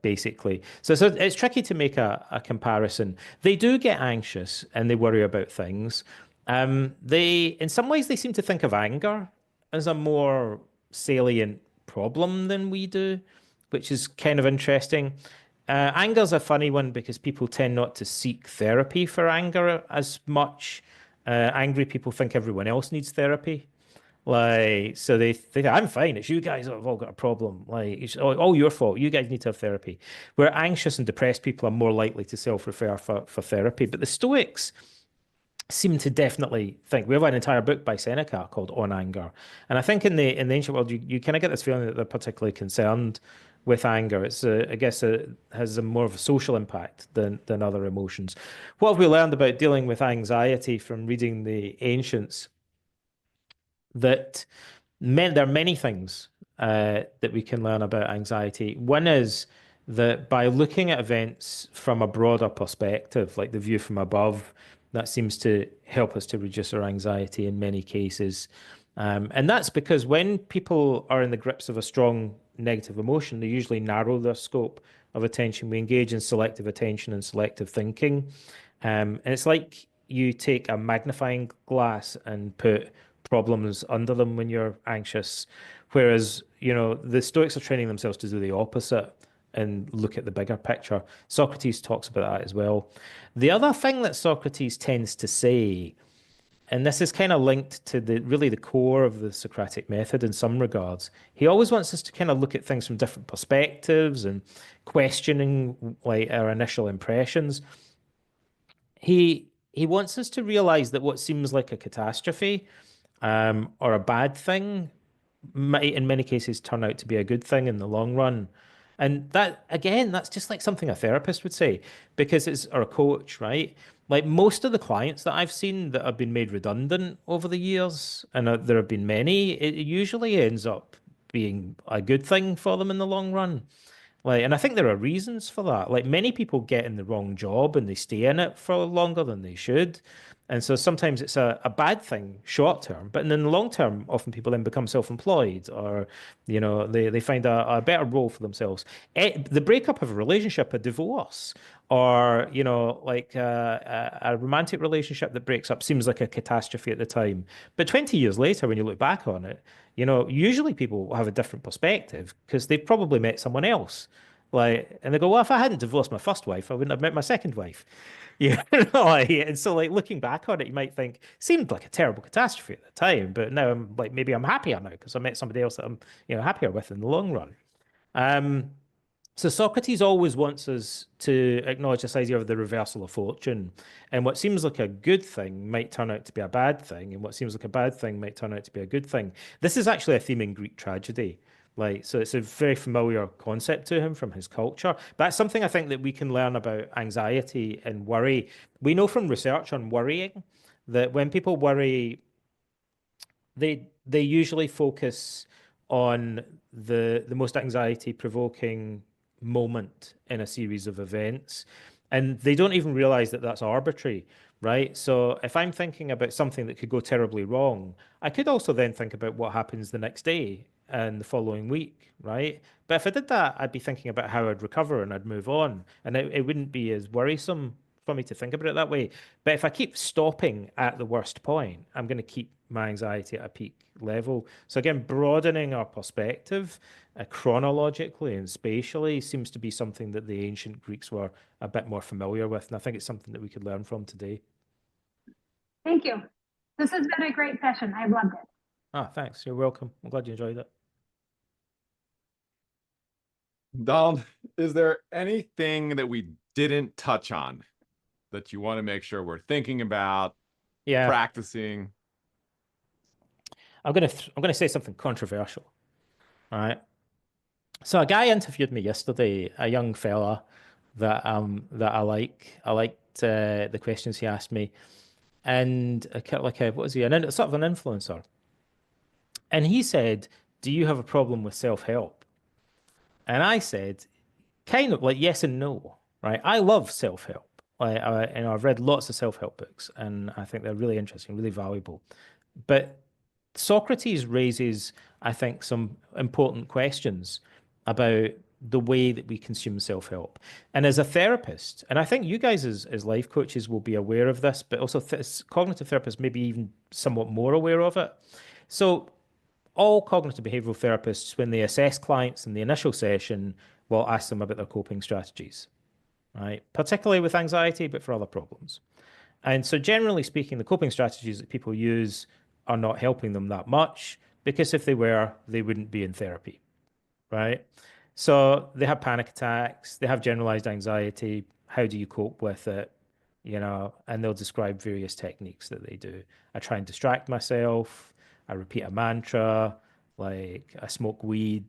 Basically. So it's tricky to make a comparison. They do get anxious and they worry about things. In some ways, they seem to think of anger as a more salient problem than we do, which is kind of interesting. Anger's a funny one because people tend not to seek therapy for anger as much. Angry people think everyone else needs therapy. Like, so they think I'm fine. It's you guys that have all got a problem. Like, it's all your fault. You guys need to have therapy. Where anxious and depressed people are more likely to self-refer for therapy. But the Stoics seem to definitely think we have an entire book by Seneca called On Anger, and I think in the ancient world you kind of get this feeling that they're particularly concerned with anger. It's I guess it has a more of a social impact than other emotions. What have we learned about dealing with anxiety from reading the ancients? That there are many things that we can learn about anxiety. One is that by looking at events from a broader perspective, like the view from above, that seems to help us to reduce our anxiety in many cases. And that's because when people are in the grips of a strong negative emotion, they usually narrow their scope of attention. We engage in selective attention and selective thinking. And it's like you take a magnifying glass and put problems under them when you're anxious. Whereas, the Stoics are training themselves to do the opposite and look at the bigger picture. Socrates talks about that as well. The other thing that Socrates tends to say, and this is kind of linked to the core of the Socratic method in some regards, he always wants us to kind of look at things from different perspectives and questioning like our initial impressions. He wants us to realize that what seems like a catastrophe or a bad thing might in many cases turn out to be a good thing in the long run. And that, again, that's just like something a therapist would say, because it's or a coach, right? Like most of the clients that I've seen that have been made redundant over the years, and there have been many, it usually ends up being a good thing for them in the long run. Like, and I think there are reasons for that. Like many people get in the wrong job and they stay in it for longer than they should. And so sometimes it's a bad thing short term, but in the long term, often people then become self-employed or, they find a better role for themselves. The breakup of a relationship, a divorce, or, like a romantic relationship that breaks up seems like a catastrophe at the time. But 20 years later, when you look back on it, usually people will have a different perspective because they've probably met someone else. Like, and they go, well, if I hadn't divorced my first wife, I wouldn't have met my second wife. Yeah, like, and so like looking back on it, you might think seemed like a terrible catastrophe at the time, but now I'm like maybe I'm happier now because I met somebody else that I'm happier with in the long run. Um, so Socrates always wants us to acknowledge this idea of the reversal of fortune, and what seems like a good thing might turn out to be a bad thing, and what seems like a bad thing might turn out to be a good thing. This is actually a theme in Greek tragedy. Like, so it's a very familiar concept to him from his culture. But that's something I think that we can learn about anxiety and worry. We know from research on worrying that when people worry, they usually focus on the most anxiety provoking moment in a series of events, and they don't even realize that that's arbitrary, right? So if I'm thinking about something that could go terribly wrong, I could also then think about what happens the next day and the following week, right? But if I did that, I'd be thinking about how I'd recover and I'd move on, and it wouldn't be as worrisome for me to think about it that way. But if I keep stopping at the worst point, I'm going to keep my anxiety at a peak level. So again, broadening our perspective chronologically and spatially seems to be something that the ancient Greeks were a bit more familiar with. And I think it's something that we could learn from today. Thank you. This has been a great session. I've loved it. Ah, thanks. You're welcome. I'm glad you enjoyed it. Donald, is there anything that we didn't touch on that you want to make sure we're thinking about, practicing? I'm gonna say something controversial. All right. So a guy interviewed me yesterday, a young fella that I like. I liked the questions he asked me, and what was he? Sort of an influencer. And he said, "Do you have a problem with self-help?" And I said, kind of like yes and no, right? I love self-help. I've read lots of self-help books, and I think they're really interesting, really valuable. But Socrates raises, I think, some important questions about the way that we consume self-help. And as a therapist, and I think you guys as life coaches will be aware of this, but also cognitive therapists maybe even somewhat more aware of it. So all cognitive behavioral therapists, when they assess clients in the initial session, will ask them about their coping strategies, right? Particularly with anxiety, but for other problems. And so generally speaking, the coping strategies that people use are not helping them that much, because if they were, they wouldn't be in therapy, right? So they have panic attacks, they have generalized anxiety. How do you cope with it? You know, and they'll describe various techniques that they do. I try and distract myself. I repeat a mantra, like I smoke weed,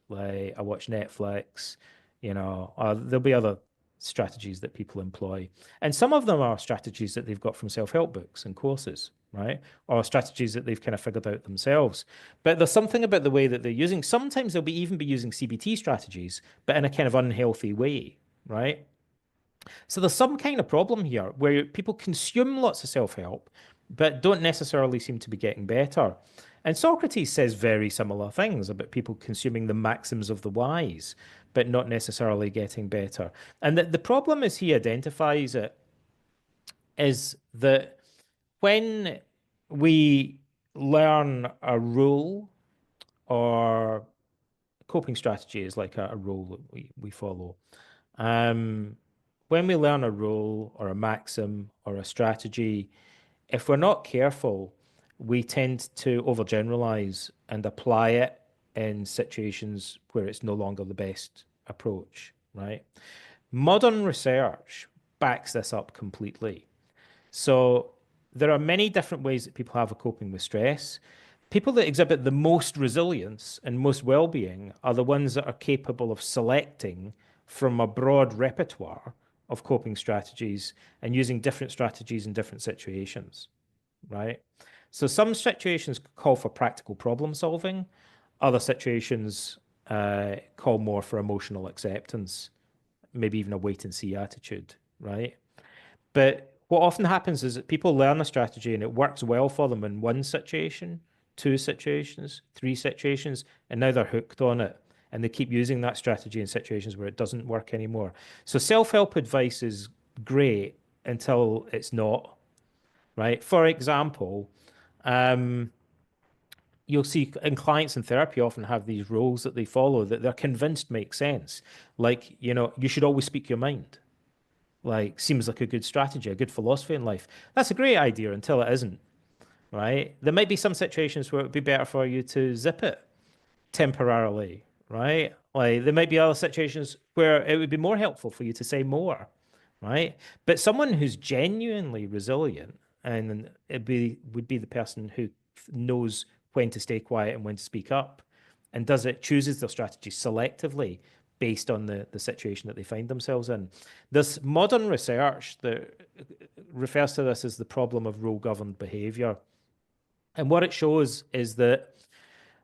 like I watch Netflix. You know, there'll be other strategies that people employ. And some of them are strategies that they've got from self-help books and courses, right? Or strategies that they've kind of figured out themselves. But there's something about the way that they're using. Sometimes they'll even be using CBT strategies, but in a kind of unhealthy way, right? So there's some kind of problem here where people consume lots of self-help, but don't necessarily seem to be getting better. And Socrates says very similar things about people consuming the maxims of the wise, but not necessarily getting better. And the problem, as he identifies it, is that when we learn a rule, or coping strategy is like a rule that we follow. When we learn a rule or a maxim or a strategy, if we're not careful, we tend to overgeneralize and apply it in situations where it's no longer the best approach, right? Modern research backs this up completely. So there are many different ways that people have of coping with stress. People that exhibit the most resilience and most well-being are the ones that are capable of selecting from a broad repertoire of coping strategies and using different strategies in different situations, right? So some situations call for practical problem solving. Other situations call more for emotional acceptance, maybe even a wait and see attitude, right? But what often happens is that people learn a strategy and it works well for them in one situation, two situations, three situations, and now they're hooked on it. And they keep using that strategy in situations where it doesn't work anymore. So self-help advice is great until it's not, right? For example, you'll see in clients in therapy often have these rules that they follow that they're convinced make sense. Like, you know, you should always speak your mind. Like, seems like a good strategy, a good philosophy in life. That's a great idea until it isn't, right? There might be some situations where it would be better for you to zip it temporarily, right? Like there might be other situations where it would be more helpful for you to say more, right? But someone who's genuinely resilient and would be the person who knows when to stay quiet and when to speak up, and chooses their strategy selectively based on the situation that they find themselves in. This modern research that refers to this as the problem of rule-governed behavior. And what it shows is that,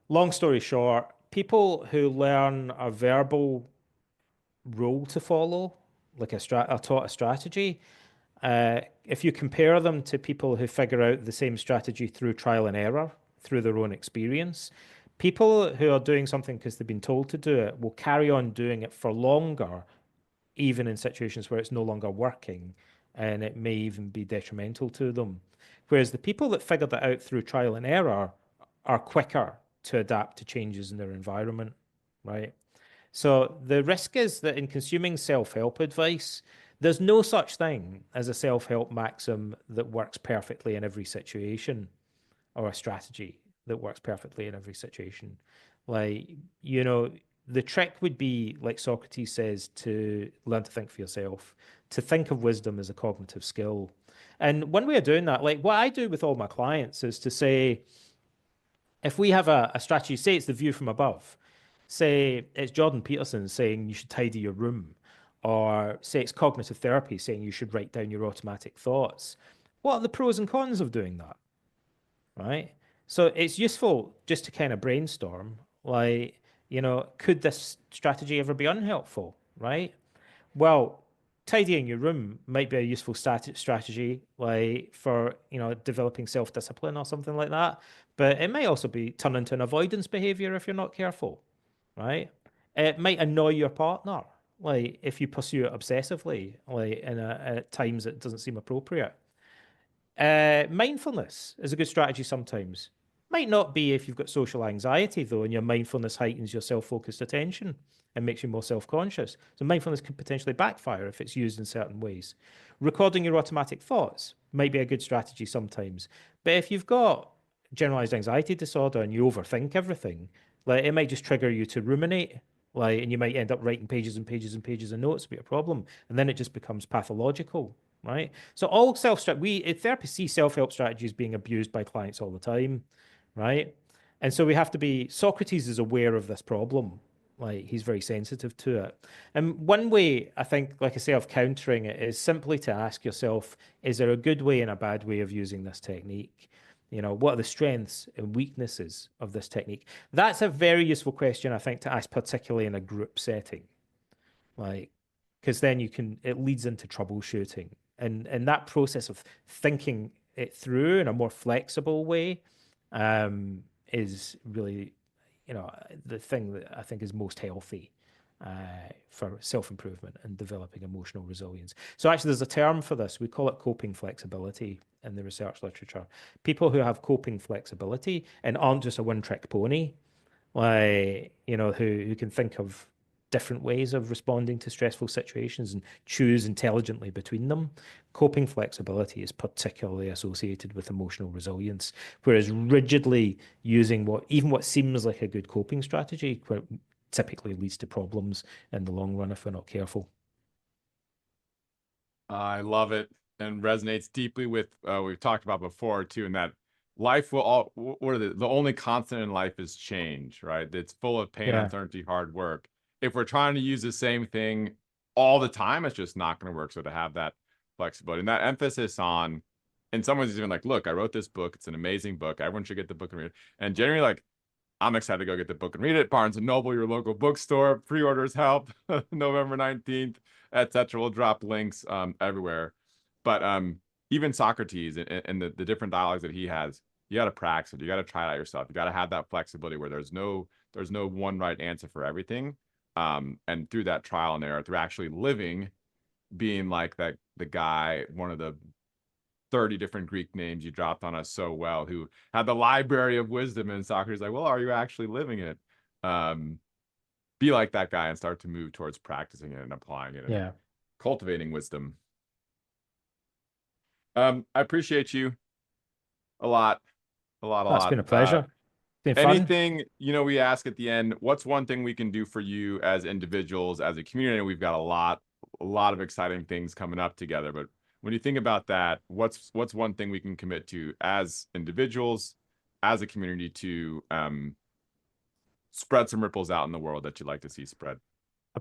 long story short, people who learn a verbal rule to follow, like are taught a strategy, if you compare them to people who figure out the same strategy through trial and error, through their own experience, people who are doing something because they've been told to do it will carry on doing it for longer, even in situations where it's no longer working, and it may even be detrimental to them. Whereas the people that figured it out through trial and error are quicker to adapt to changes in their environment, right? So the risk is that in consuming self-help advice, there's no such thing as a self-help maxim that works perfectly in every situation, or a strategy that works perfectly in every situation. Like, you know, the trick would be, like Socrates says, to learn to think for yourself, to think of wisdom as a cognitive skill. And one way of doing that, like what I do with all my clients, is to say, if we have a strategy, say it's the view from above, say it's Jordan Peterson saying you should tidy your room, or say it's cognitive therapy saying you should write down your automatic thoughts. What are the pros and cons of doing that? Right? So it's useful just to kind of brainstorm, like, you know, could this strategy ever be unhelpful? Right? Well, tidying your room might be a useful strategy, like for, you know, developing self-discipline or something like that. But it might also be turn into an avoidance behavior if you're not careful, right? It might annoy your partner, like if you pursue it obsessively, like at times it doesn't seem appropriate. Mindfulness is a good strategy sometimes. Might not be if you've got social anxiety, though, and your mindfulness heightens your self-focused attention and makes you more self-conscious. So mindfulness can potentially backfire if it's used in certain ways. Recording your automatic thoughts might be a good strategy sometimes. But if you've got generalized anxiety disorder and you overthink everything, like it might just trigger you to ruminate, like, and you might end up writing pages and pages and pages of notes about a problem, and then it just becomes pathological, right? So all we in therapy see self-help strategies being abused by clients all the time, right? And so we have to be, Socrates is aware of this problem. Like he's very sensitive to it. And one way I think, like I say, of countering it is simply to ask yourself, is there a good way and a bad way of using this technique? You know, what are the strengths and weaknesses of this technique? That's a very useful question, I think, to ask, particularly in a group setting. Like, because then it leads into troubleshooting. And that process of thinking it through in a more flexible way is really, you know, the thing that I think is most healthy for self-improvement and developing emotional resilience. So actually, there's a term for this. We call it coping flexibility in the research literature. People who have coping flexibility and aren't just a one-trick pony, like, you know, who can think of different ways of responding to stressful situations and choose intelligently between them. Coping flexibility is particularly associated with emotional resilience, whereas rigidly using what seems like a good coping strategy typically leads to problems in the long run if we're not careful. I love it and resonates deeply with we've talked about before too, in that life will all what are the only constant in life is change, right? It's full of pain, Yeah. uncertainty, hard work. If we're trying to use the same thing all the time, it's just not going to work. So to have that flexibility and that emphasis on, and someone's even like, look, I wrote this book. It's an amazing book. Everyone should get the book and read it. And generally, like, I'm excited to go get the book and read it. Barnes and Noble, your local bookstore. Pre-orders help. November 19th, etc. We'll drop links everywhere. But even Socrates and the different dialogues that he has, you got to practice it. You got to try it out yourself. You got to have that flexibility where there's no one right answer for everything. And through that trial and error, through actually living, being like that, the guy, one of the 30 different Greek names you dropped on us so well, who had the library of wisdom, and Socrates like, well, are you actually living it? Be like that guy and start to move towards practicing it and applying it and cultivating wisdom. I appreciate you a lot. That's been a pleasure. Been fun. Anything, you know, we ask at the end, what's one thing we can do for you as individuals, as a community? And we've got a lot of exciting things coming up together, but when you think about that, what's one thing we can commit to as individuals, as a community, to spread some ripples out in the world that you'd like to see spread?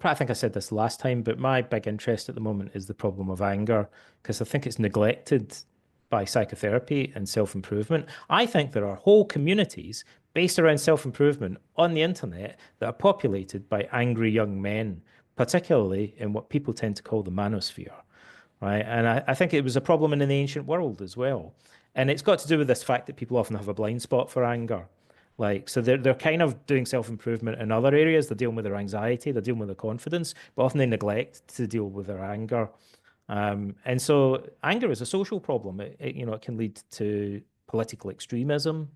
I think I said this last time, but my big interest at the moment is the problem of anger, because I think it's neglected by psychotherapy and self-improvement. I think there are whole communities based around self-improvement on the internet that are populated by angry young men, particularly in what people tend to call the manosphere. Right. And I think it was a problem in the ancient world as well. And it's got to do with this fact that people often have a blind spot for anger. Like, so they're kind of doing self-improvement in other areas. They're dealing with their anxiety, they're dealing with their confidence, but often they neglect to deal with their anger. And so anger is a social problem. You know, it can lead to political extremism.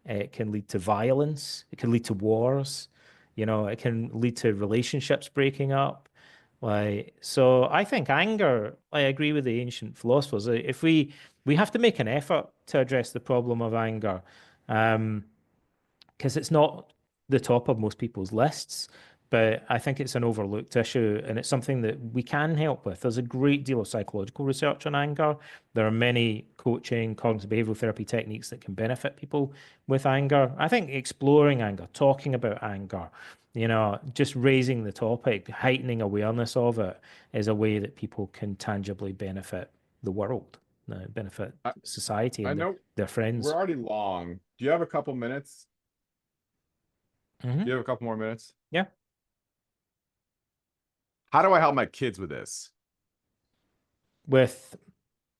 It can lead to violence. It can lead to wars. You know, it can lead to relationships breaking up. Like, so I think anger, I agree with the ancient philosophers. If we have to make an effort to address the problem of anger, because it's not the top of most people's lists, but I think it's an overlooked issue and it's something that we can help with. There's a great deal of psychological research on anger. There are many coaching, cognitive behavioral therapy techniques that can benefit people with anger. I think exploring anger, talking about anger, you know, just raising the topic, heightening awareness of it is a way that people can tangibly benefit the world, benefit society I and know their friends. we're already long. Do you have a couple minutes? Mm-hmm. Do you have a couple more minutes? Yeah. How do I help my kids with this? With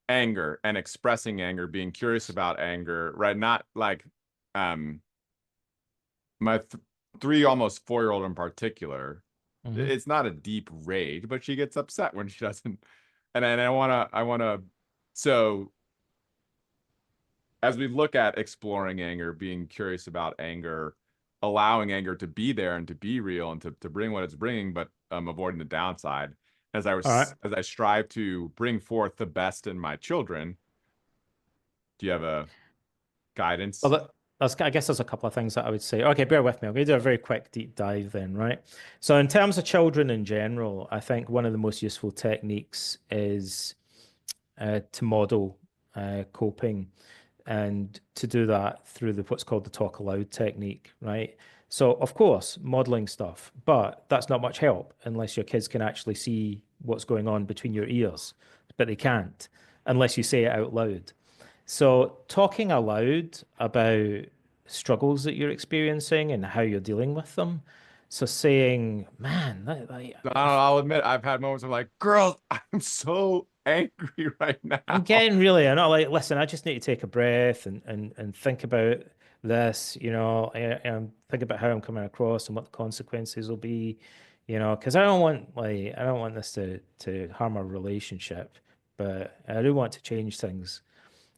anger and expressing anger, being curious about anger, right? Not like my 3 almost 4-year-old in particular. It's not a deep rage, but she gets upset when she doesn't. And I wanna so as we look at exploring anger, being curious about anger, allowing anger to be there and to be real and to bring what it's bringing, but avoiding the downside. As I strive to bring forth the best in my children, do you have a guidance? Well, I guess there's a couple of things that I would say. Okay, bear with me. I'm going to do a very quick deep dive then, right? So in terms of children in general, I think one of the most useful techniques is to model coping, and to do that through what's called the talk aloud technique, right? So of course, modeling stuff, but that's not much help unless your kids can actually see what's going on between your ears, but they can't unless you say it out loud. So talking aloud about struggles that you're experiencing and how you're dealing with them. So saying, man, I'll admit I've had moments of like, girls, I'm so angry right now. I'm getting really, I'm not like, listen, I just need to take a breath and think about this, and think about how I'm coming across and what the consequences will be, because I don't want this to harm our relationship, but I do want to change things.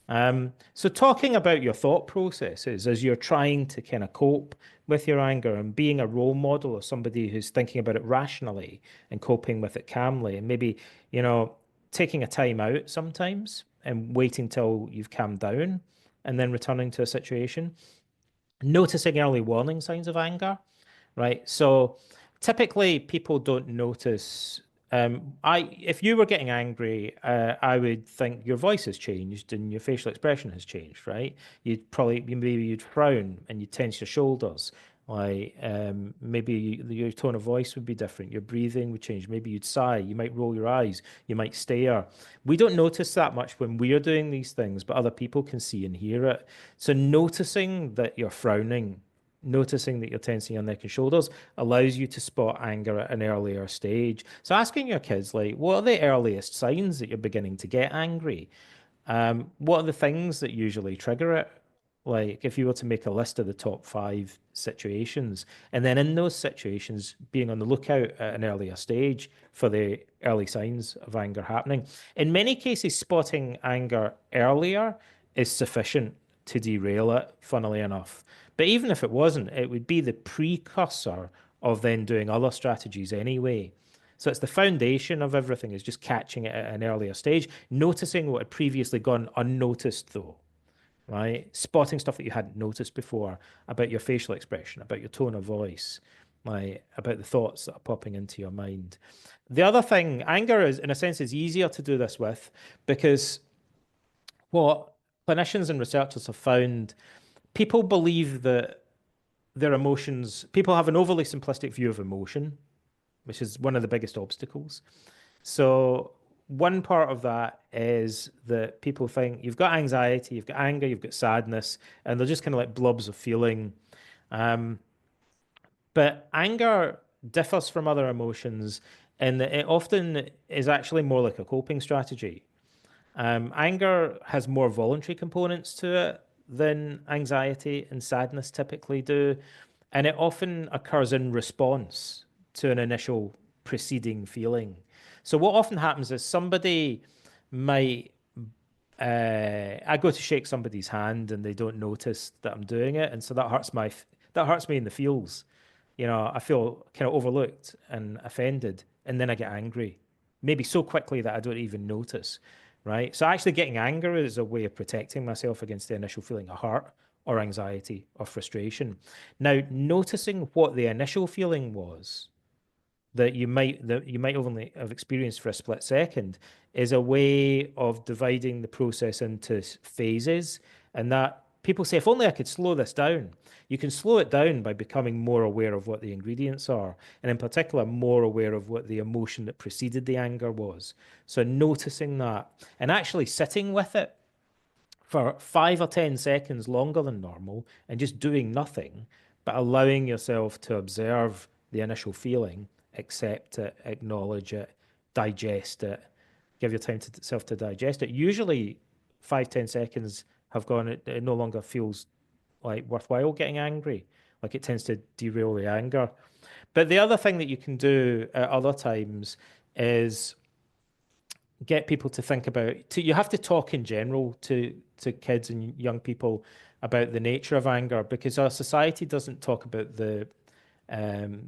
So talking about your thought processes as you're trying to kind of cope with your anger, and being a role model of somebody who's thinking about it rationally and coping with it calmly, and maybe, you know, taking a time out sometimes and waiting till you've calmed down and then returning to a situation, noticing early warning signs of anger, right? So typically people don't notice. If you were getting angry, I would think your voice has changed and your facial expression has changed, right? Maybe you'd frown and you'd tense your shoulders. Like maybe your tone of voice would be different. Your breathing would change. Maybe you'd sigh. You might roll your eyes. You might stare. We don't notice that much when we are doing these things, but other people can see and hear it. So noticing that you're frowning, noticing that you're tensing your neck and shoulders allows you to spot anger at an earlier stage. So asking your kids, like, what are the earliest signs that you're beginning to get angry? What are the things that usually trigger it? Like, if you were to make a list of the top 5 situations, and then in those situations, being on the lookout at an earlier stage for the early signs of anger happening. In many cases, spotting anger earlier is sufficient to derail it, funnily enough. But even if it wasn't, it would be the precursor of then doing other strategies anyway. So it's the foundation of everything, is just catching it at an earlier stage, noticing what had previously gone unnoticed, though, right? Spotting stuff that you hadn't noticed before about your facial expression, about your tone of voice, like about the thoughts that are popping into your mind. The other thing, anger is, in a sense, is easier to do this with, because what clinicians and researchers have found, people believe that their emotions, people have an overly simplistic view of emotion, which is one of the biggest obstacles. So one part of that is that people think you've got anxiety, you've got anger, you've got sadness, and they're just kind of like blobs of feeling. But anger differs from other emotions in that it often is actually more like a coping strategy. Anger has more voluntary components to it than anxiety and sadness typically do, and it often occurs in response to an initial preceding feeling. So what often happens is somebody might, I go to shake somebody's hand and they don't notice that I'm doing it, and so that hurts me in the feels. I feel kind of overlooked and offended, and then I get angry, maybe so quickly that I don't even notice, right? So actually getting anger is a way of protecting myself against the initial feeling of hurt or anxiety or frustration. Now, noticing what the initial feeling was that you might only have experienced for a split second is a way of dividing the process into phases. And that people say, if only I could slow this down. You can slow it down by becoming more aware of what the ingredients are, and in particular, more aware of what the emotion that preceded the anger was. So noticing that and actually sitting with it for 5 or 10 seconds longer than normal and just doing nothing, but allowing yourself to observe the initial feeling, accept it, acknowledge it, digest it, give your time to yourself to digest it. Usually 5, 10 seconds have gone, it no longer feels like worthwhile getting angry. Like it tends to derail the anger. But the other thing that you can do at other times is get people to think about, you have to talk in general to kids and young people about the nature of anger, because our society doesn't talk about the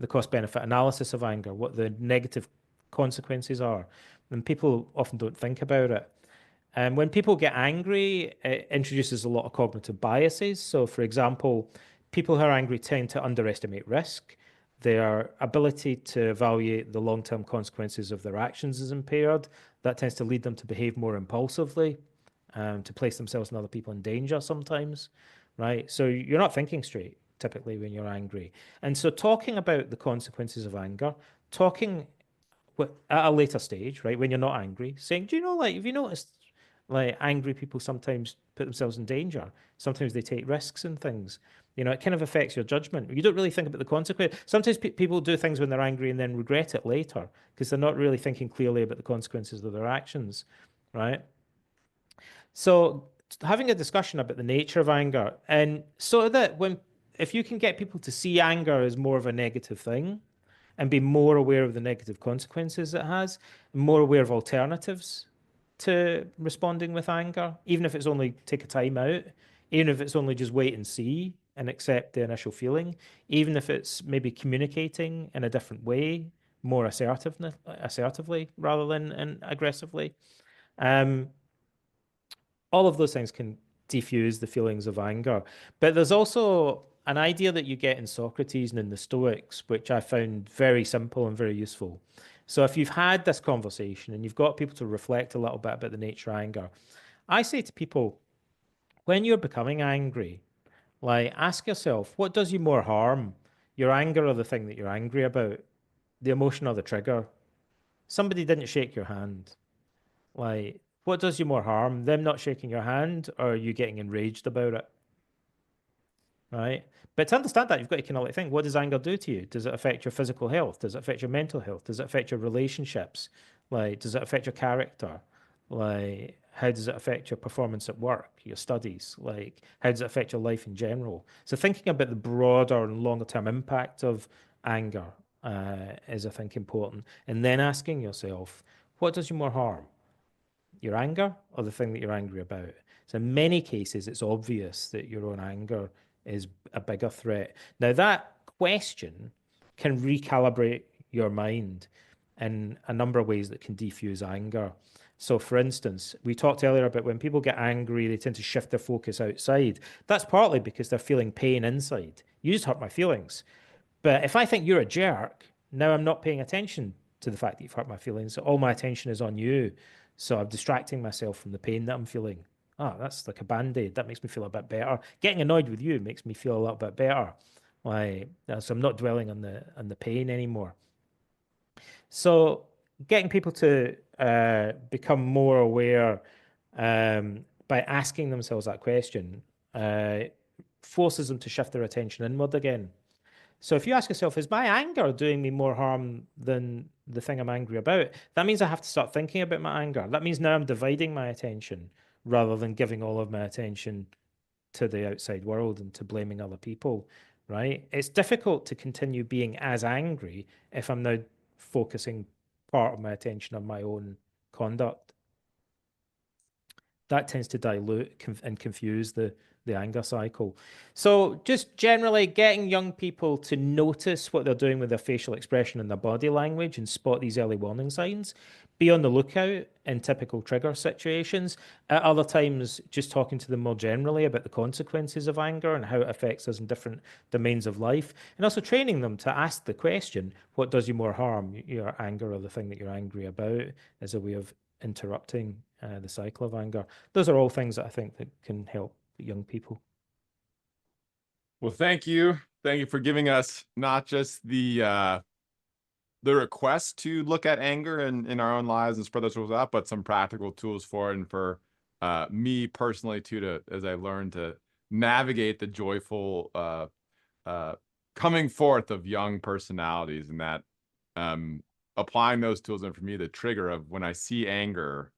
cost benefit analysis of anger, what the negative consequences are, and people often don't think about it. And when people get angry, it introduces a lot of cognitive biases. So, for example, people who are angry tend to underestimate risk. Their ability to evaluate the long-term consequences of their actions is impaired. That tends to lead them to behave more impulsively, to place themselves and other people in danger sometimes, right? So you're not thinking straight typically when you're angry. And so talking about the consequences of anger, talking at a later stage, right, when you're not angry, saying, do you know, like, have you noticed, like, angry people sometimes put themselves in danger? Sometimes they take risks and things. You know, it kind of affects your judgment. You don't really think about the consequence. Sometimes people do things when they're angry and then regret it later because they're not really thinking clearly about the consequences of their actions, right? So having a discussion about the nature of anger, and so that if you can get people to see anger as more of a negative thing, and be more aware of the negative consequences it has, more aware of alternatives to responding with anger, even if it's only take a time out, even if it's only just wait and see and accept the initial feeling, even if it's maybe communicating in a different way, more assertively rather than aggressively. All of those things can diffuse the feelings of anger. But there's also an idea that you get in Socrates and in the Stoics, which I found very simple and very useful. So if you've had this conversation and you've got people to reflect a little bit about the nature of anger, I say to people, when you're becoming angry, like ask yourself, what does you more harm? Your anger or the thing that you're angry about? The emotion or the trigger? Somebody didn't shake your hand. Like, what does you more harm? Them not shaking your hand or you getting enraged about it? Right? But to understand that, you've got to kind of like think, what does anger do to you? Does it affect your physical health? Does it affect your mental health? Does it affect your relationships? Like, does it affect your character? Like, how does it affect your performance at work, your studies? Like, how does it affect your life in general? So thinking about the broader and longer term impact of anger is, I think, important. And then asking yourself, what does you more harm? Your anger or the thing that you're angry about? So in many cases, it's obvious that your own anger is a bigger threat. Now, that question can recalibrate your mind in a number of ways that can diffuse anger. So, for instance, we talked earlier about when people get angry, they tend to shift their focus outside. That's partly because they're feeling pain inside. You just hurt my feelings. But if I think you're a jerk, now I'm not paying attention to the fact that you've hurt my feelings. So all my attention is on you. So I'm distracting myself from the pain that I'm feeling. Ah, that's like a band-aid. That makes me feel a bit better. Getting annoyed with you makes me feel a little bit better. Like, so I'm not dwelling on the pain anymore. So getting people to become more aware by asking themselves that question forces them to shift their attention inward again. So if you ask yourself, is my anger doing me more harm than the thing I'm angry about? That means I have to start thinking about my anger. That means now I'm dividing my attention rather than giving all of my attention to the outside world and to blaming other people, right? It's difficult to continue being as angry if I'm now focusing part of my attention on my own conduct. That tends to dilute and confuse the anger cycle. So just generally getting young people to notice what they're doing with their facial expression and their body language and spot these early warning signs. Be on the lookout in typical trigger situations. At other times, just talking to them more generally about the consequences of anger and how it affects us in different domains of life. And also training them to ask the question, what does you more harm, your anger or the thing that you're angry about, as a way of interrupting the cycle of anger. Those are all things that I think that can help young people. Well, thank you. Thank you for giving us not just the request to look at anger in our own lives and spread those tools out, but some practical tools for it, and for me personally too, to as I learn to navigate the joyful coming forth of young personalities, and that applying those tools, and for me the trigger of when I see anger,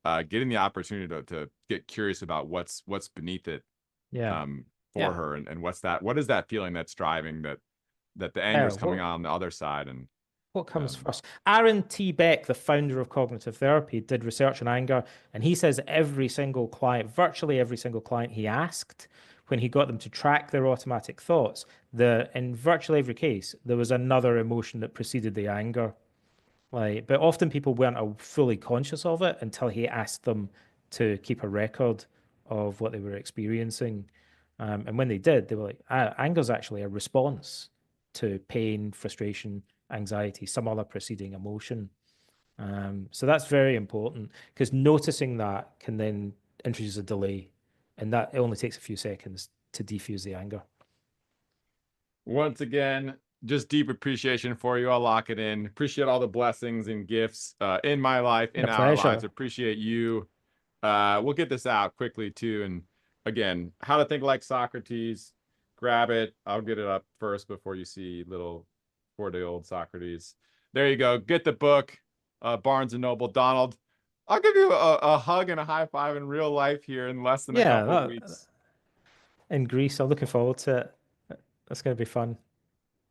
getting the opportunity to get curious about what's beneath it. Yeah. For her, and what is that feeling that's driving that the anger is coming on the other side, and what comes first? Aaron T. Beck, the founder of cognitive therapy, did research on anger, and he says every single client, virtually every single client he asked, when he got them to track their automatic thoughts, in virtually every case, there was another emotion that preceded the anger. Like, but often people weren't fully conscious of it until he asked them to keep a record of what they were experiencing. And when they did, they were like, anger is actually a response to pain, frustration, anxiety, some other preceding emotion. So that's very important, because noticing that can then introduce a delay, and that it only takes a few seconds to defuse the anger. Once again, just deep appreciation for you. I'll lock it in. Appreciate all the blessings and gifts in my life, in our lives. Appreciate you. We'll get this out quickly too. And again, How to Think Like Socrates. Grab it. I'll get it up first before you see little 4-day-old Socrates. There you go. Get the book. Barnes and Noble. Donald, I'll give you a hug and a high five in real life here in less than a couple of weeks. In Greece, I'm looking forward to it. That's going to be fun.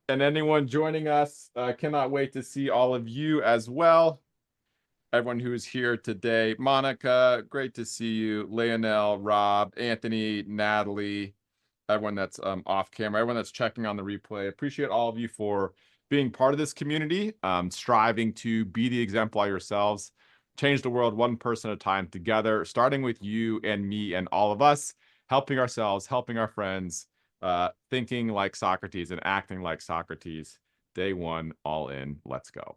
And anyone joining us, cannot wait to see all of you as well. Everyone who is here today. Monica, great to see you. Leonel, Rob, Anthony, Natalie, everyone that's off camera, everyone that's checking on the replay. Appreciate all of you for being part of this community, striving to be the exemplar yourselves, change the world one person at a time together, starting with you and me and all of us, helping ourselves, helping our friends, thinking like Socrates and acting like Socrates. Day one, all in. Let's go.